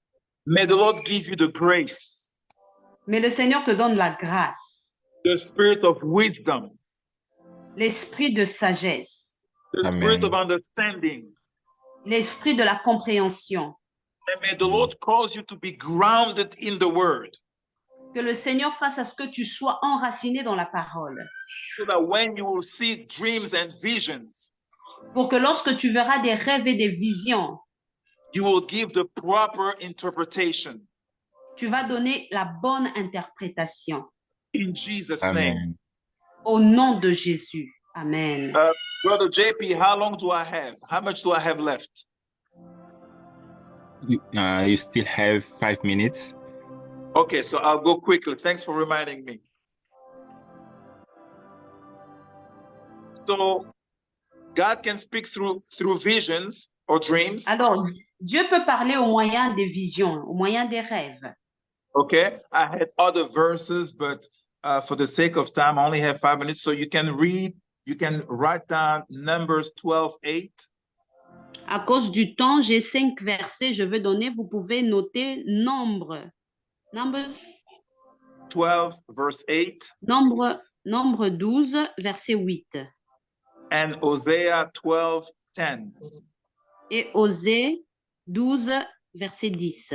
Speaker 3: May the Lord give you the grace,
Speaker 1: Mais le Seigneur te donne la grâce,
Speaker 3: the spirit of wisdom,
Speaker 1: l'esprit de sagesse,
Speaker 3: the
Speaker 2: Amen.
Speaker 3: spirit of understanding.
Speaker 1: l'esprit de la compréhension.
Speaker 3: And may the Lord cause you to be grounded in the word,
Speaker 1: Que le Seigneur fasse à ce que tu sois enraciné dans la parole.
Speaker 3: so that when you will see dreams and visions,
Speaker 1: Pour que lorsque tu verras des rêves et des visions,
Speaker 3: you will give the proper interpretation.
Speaker 1: tu vas donner la bonne interprétation.
Speaker 3: In Jesus' name.
Speaker 2: Amen.
Speaker 1: Au nom de Jésus. Amen.
Speaker 3: Brother JP, how long do I have? How much do I have left?
Speaker 2: You still have 5 minutes.
Speaker 3: Okay, so I'll go quickly. Thanks for reminding me. So God can speak through visions or dreams.
Speaker 1: Alors, Dieu peut parler au moyen des visions, au moyen des rêves.
Speaker 3: Okay, I had other verses, but for the sake of time, I only have 5 minutes. So you can write down Numbers 12:8.
Speaker 1: À cause du temps, j'ai 5 versets, je veux donner. Vous pouvez noter Numbers
Speaker 3: 12, verse 8.
Speaker 1: Nombre 12, verset 8.
Speaker 3: And Hosea 12:10.
Speaker 1: Et Osée 12, verset 10.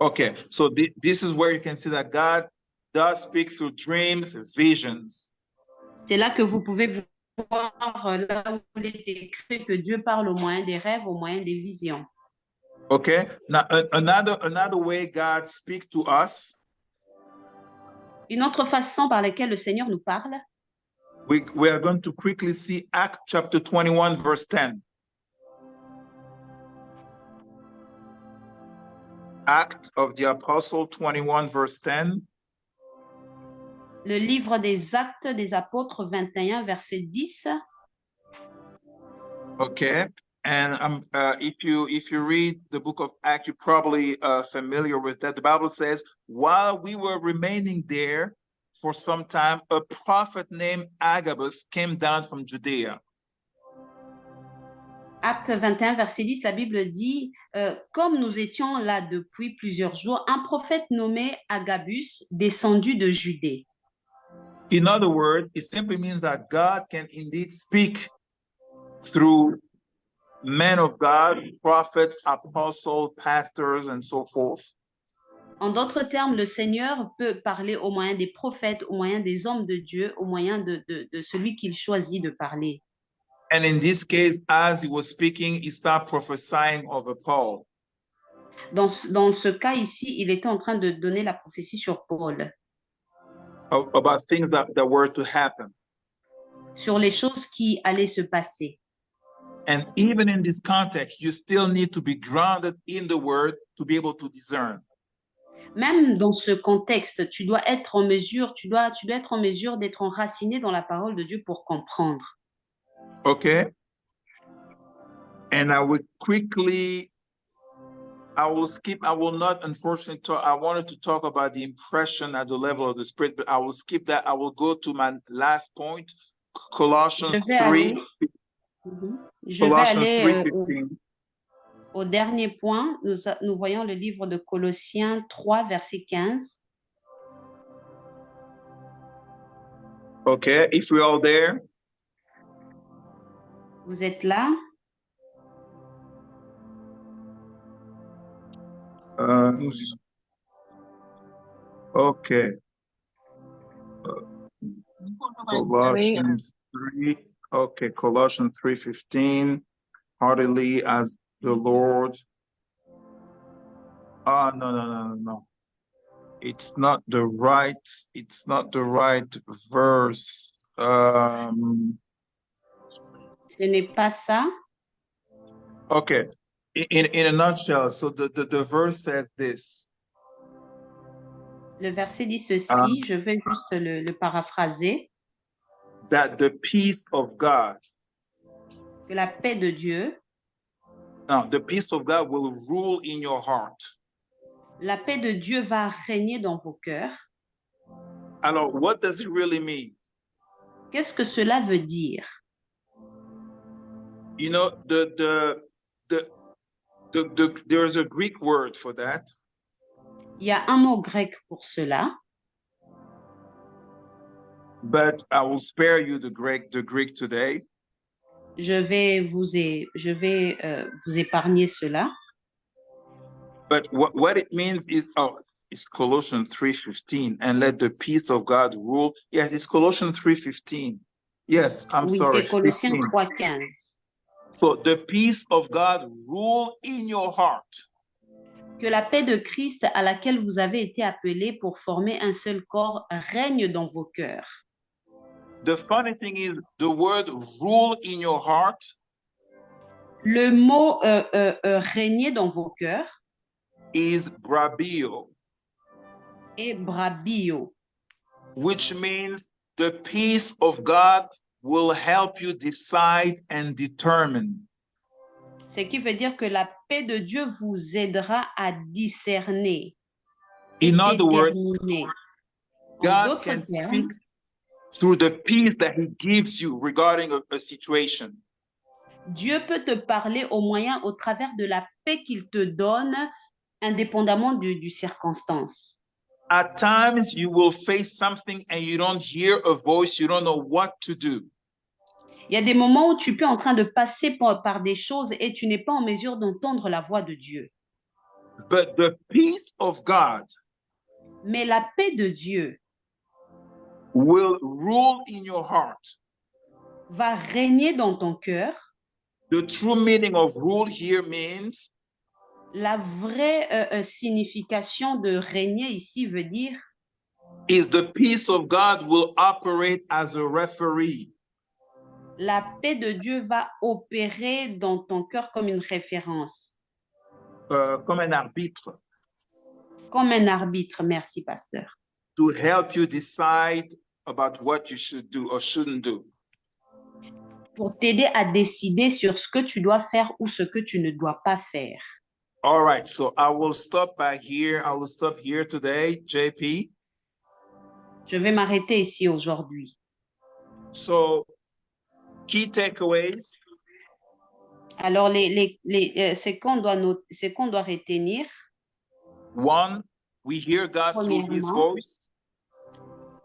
Speaker 3: Okay, so this is where you can see that God does speak through dreams, visions.
Speaker 1: C'est là que vous pouvez voir, là où il est écrit que Dieu parle au moyen des rêves, au moyen des visions.
Speaker 3: Okay, now another way God speaks to us,
Speaker 1: Une autre façon par laquelle le Seigneur nous parle,
Speaker 3: we are going to quickly see Acts chapter 21, verse 10. Act of the Apostle 21, verse 10.
Speaker 1: le livre des Actes des Apôtres 21, verset 10.
Speaker 3: Okay, and if you read the book of Acts, you're probably familiar with that. The Bible says, while we were remaining there for some time, a prophet named Agabus came down from Judea.
Speaker 1: Acte 21, verset 10, la Bible dit, comme nous étions là depuis plusieurs jours, un prophète nommé Agabus, descendu de Judée.
Speaker 3: In other words, it simply means that God can indeed speak through men of God, prophets, apostles, pastors, and so forth.
Speaker 1: En d'autres termes, le Seigneur peut parler au moyen des prophètes, au moyen des hommes de Dieu, au moyen de celui qu'il choisit de parler.
Speaker 3: And in this case, as he was speaking, he started prophesying over Paul.
Speaker 1: Dans ce cas ici, il était en train de donner la prophétie sur Paul,
Speaker 3: About things that were to happen.
Speaker 1: sur les choses qui allaient se passer.
Speaker 3: And even in this context, you still need to be grounded in the word to be able to discern.
Speaker 1: Même dans ce contexte, tu dois être en mesure, tu dois être en mesure d'être enraciné dans la parole de Dieu pour comprendre.
Speaker 3: Okay. And I will quickly, I will skip, I will not unfortunately talk, I wanted to talk about the impression at the level of the spirit, but I will skip that. I will go to my last point, Colossians
Speaker 1: Je vais
Speaker 3: 3,
Speaker 1: aller, je vais
Speaker 3: Colossians
Speaker 1: aller
Speaker 3: 3:15.
Speaker 1: au dernier point. Nous voyons le livre de Colossiens 3, verset 15.
Speaker 3: Okay, if we're all there.
Speaker 1: Vous êtes là?
Speaker 3: Okay. Colossians 3. Okay, Colossians 3:15. Heartily as the Lord. No. It's not the right verse.
Speaker 1: Ce n'est pas ça.
Speaker 3: Okay. In a nutshell, so the verse says this.
Speaker 1: Le verset dit ceci, je vais juste le paraphraser.
Speaker 3: That the peace of God.
Speaker 1: Que la paix de Dieu.
Speaker 3: Now, the peace of God will rule in your heart.
Speaker 1: La paix de Dieu va régner dans vos cœurs.
Speaker 3: Alors, what does it really mean?
Speaker 1: Qu'est-ce que cela veut dire?
Speaker 3: You know, there is a Greek word for that.
Speaker 1: Il y a un mot grec pour cela.
Speaker 3: But I will spare you the Greek today.
Speaker 1: Je vais vous épargner cela.
Speaker 3: But what it means is, it's Colossians 3:15, and let the peace of God rule. Yes, it's Colossians 3:15. Yes, I'm sorry.
Speaker 1: C'est Colossiens 3:15.
Speaker 3: So the peace of God rule in your heart.
Speaker 1: Que la paix de Christ à laquelle vous avez été appelés pour former un seul corps règne dans vos cœurs.
Speaker 3: The funny thing is, the word rule in your heart.
Speaker 1: Le mot régner dans vos cœurs.
Speaker 3: Is brabio.
Speaker 1: Et brabio.
Speaker 3: Which means the peace of God will help you decide and determine.
Speaker 1: Ce qui veut dire que la paix de Dieu vous aidera à discerner.
Speaker 3: In other words, God can speak through the peace that He gives you regarding a situation.
Speaker 1: Dieu peut te parler au travers de la paix qu'il te donne, indépendamment du circonstance.
Speaker 3: At times, you will face something and you don't hear a voice, you don't know what to do.
Speaker 1: Il y a des moments où tu peux en train de passer par des choses et tu n'es pas en mesure d'entendre la voix de Dieu.
Speaker 3: But the peace of God
Speaker 1: Mais la paix de Dieu
Speaker 3: will rule in your heart.
Speaker 1: Va régner dans ton cœur.
Speaker 3: The true meaning of rule here means
Speaker 1: la vraie signification de régner ici veut dire
Speaker 3: is the peace of God will operate as a referee.
Speaker 1: La paix de Dieu va opérer dans ton cœur comme une référence.
Speaker 3: Comme un arbitre.
Speaker 1: Comme un arbitre, merci pasteur.
Speaker 3: To help you decide about what you should do or shouldn't do.
Speaker 1: Pour t'aider à décider sur ce que tu dois faire ou ce que tu ne dois pas faire.
Speaker 3: All right, so I will stop by here. I will stop here today, JP.
Speaker 1: Je vais m'arrêter ici aujourd'hui.
Speaker 3: So, key takeaways.
Speaker 1: Alors, ce qu'on doit retenir.
Speaker 3: One, we hear God through His voice.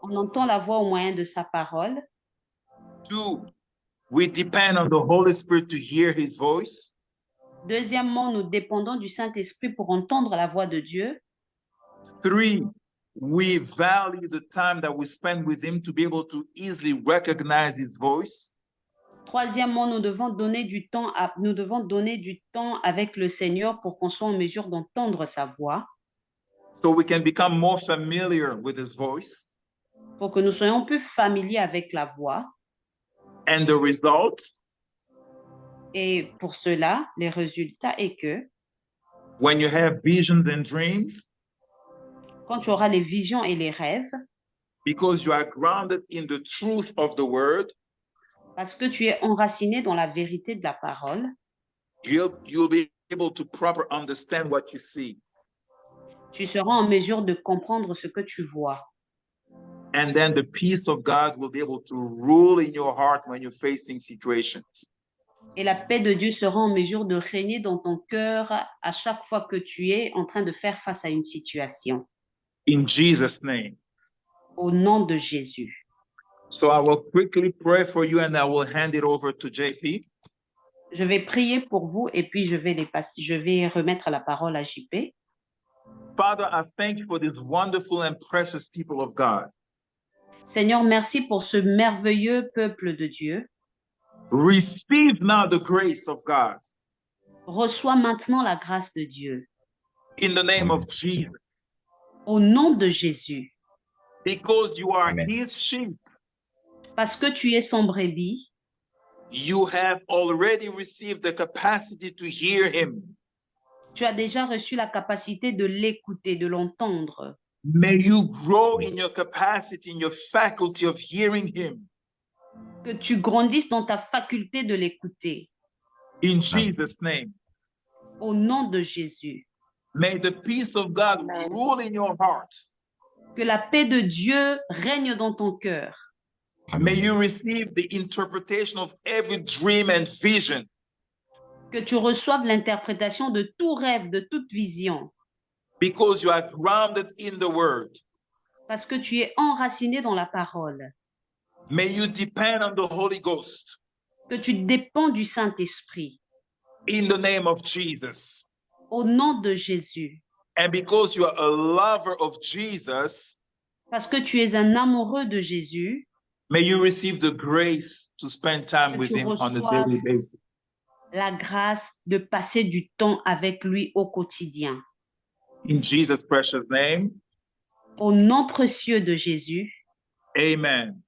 Speaker 1: On entend la voix au moyen de sa parole.
Speaker 3: Two, we depend on the Holy Spirit to hear His voice.
Speaker 1: Deuxièmement, nous dépendons du Saint-Esprit pour entendre la voix de Dieu.
Speaker 3: Three, we value the time that we spend with Him to be able to easily recognize His voice.
Speaker 1: Troisièmement, nous devons donner du temps avec le Seigneur pour qu'on soit en mesure d'entendre sa voix.
Speaker 3: So we can become more familiar with His voice.
Speaker 1: Pour que nous soyons plus familiers avec la voix.
Speaker 3: And the results.
Speaker 1: Et pour cela, les résultats est que
Speaker 3: when you have visions and dreams,
Speaker 1: quand tu auras les visions et les rêves,
Speaker 3: because you are grounded in the truth of the word,
Speaker 1: parce que tu es enraciné dans la vérité de la parole,
Speaker 3: you'll be able to proper understand what you see.
Speaker 1: tu seras en mesure de comprendre ce que tu vois.
Speaker 3: And then the peace of God will be able to rule in your heart when you're facing situations.
Speaker 1: Et la paix de Dieu sera en mesure de régner dans ton cœur à chaque fois que tu es en train de faire face à une situation.
Speaker 3: In Jesus' name.
Speaker 1: Au nom de Jésus.
Speaker 3: So I will quickly pray for you and I will hand it over to JP.
Speaker 1: Je vais prier pour vous et puis je vais remettre la parole à JP.
Speaker 3: Father, I thank you for these wonderful and precious people of God.
Speaker 1: Seigneur, merci pour ce merveilleux peuple de Dieu.
Speaker 3: Receive now the grace of God.
Speaker 1: Reçois maintenant la grâce de Dieu.
Speaker 3: In the name of Jesus.
Speaker 1: Au nom de Jésus.
Speaker 3: Because you are
Speaker 2: Amen.
Speaker 3: his sheep.
Speaker 1: Parce que tu es son brebis.
Speaker 3: You have already received the capacity to hear him.
Speaker 1: Tu as déjà reçu la capacité de l'écouter, de l'entendre.
Speaker 3: May you grow in your capacity, in your faculty of hearing him.
Speaker 1: Que tu grandisses dans ta faculté de l'écouter.
Speaker 3: In Jesus' name.
Speaker 1: Au nom de Jésus.
Speaker 3: May the peace of God rule in your heart.
Speaker 1: Que la paix de Dieu règne dans ton cœur.
Speaker 3: May you receive the interpretation of every dream and vision.
Speaker 1: Que tu reçoives l'interprétation de tout rêve, de toute vision.
Speaker 3: Because you are grounded in the word.
Speaker 1: Parce que tu es enraciné dans la parole.
Speaker 3: May you depend on the Holy Ghost.
Speaker 1: Que tu dépends du Saint-Esprit.
Speaker 3: In the name of Jesus.
Speaker 1: Au nom de Jésus.
Speaker 3: And because you are a lover of Jesus.
Speaker 1: Parce que tu es un amoureux de Jésus.
Speaker 3: May you receive the grace to spend time with him on a daily basis.
Speaker 1: La grâce de passer du temps avec lui au quotidien.
Speaker 3: In Jesus' precious name.
Speaker 1: Au nom précieux de Jésus.
Speaker 3: Amen.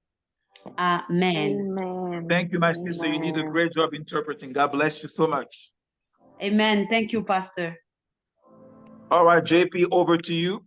Speaker 1: Amen.
Speaker 4: Amen.
Speaker 3: Thank you, my sister. You did a great job interpreting. God bless you so much.
Speaker 1: Amen. Thank you, Pastor.
Speaker 3: All right, JP, over to you.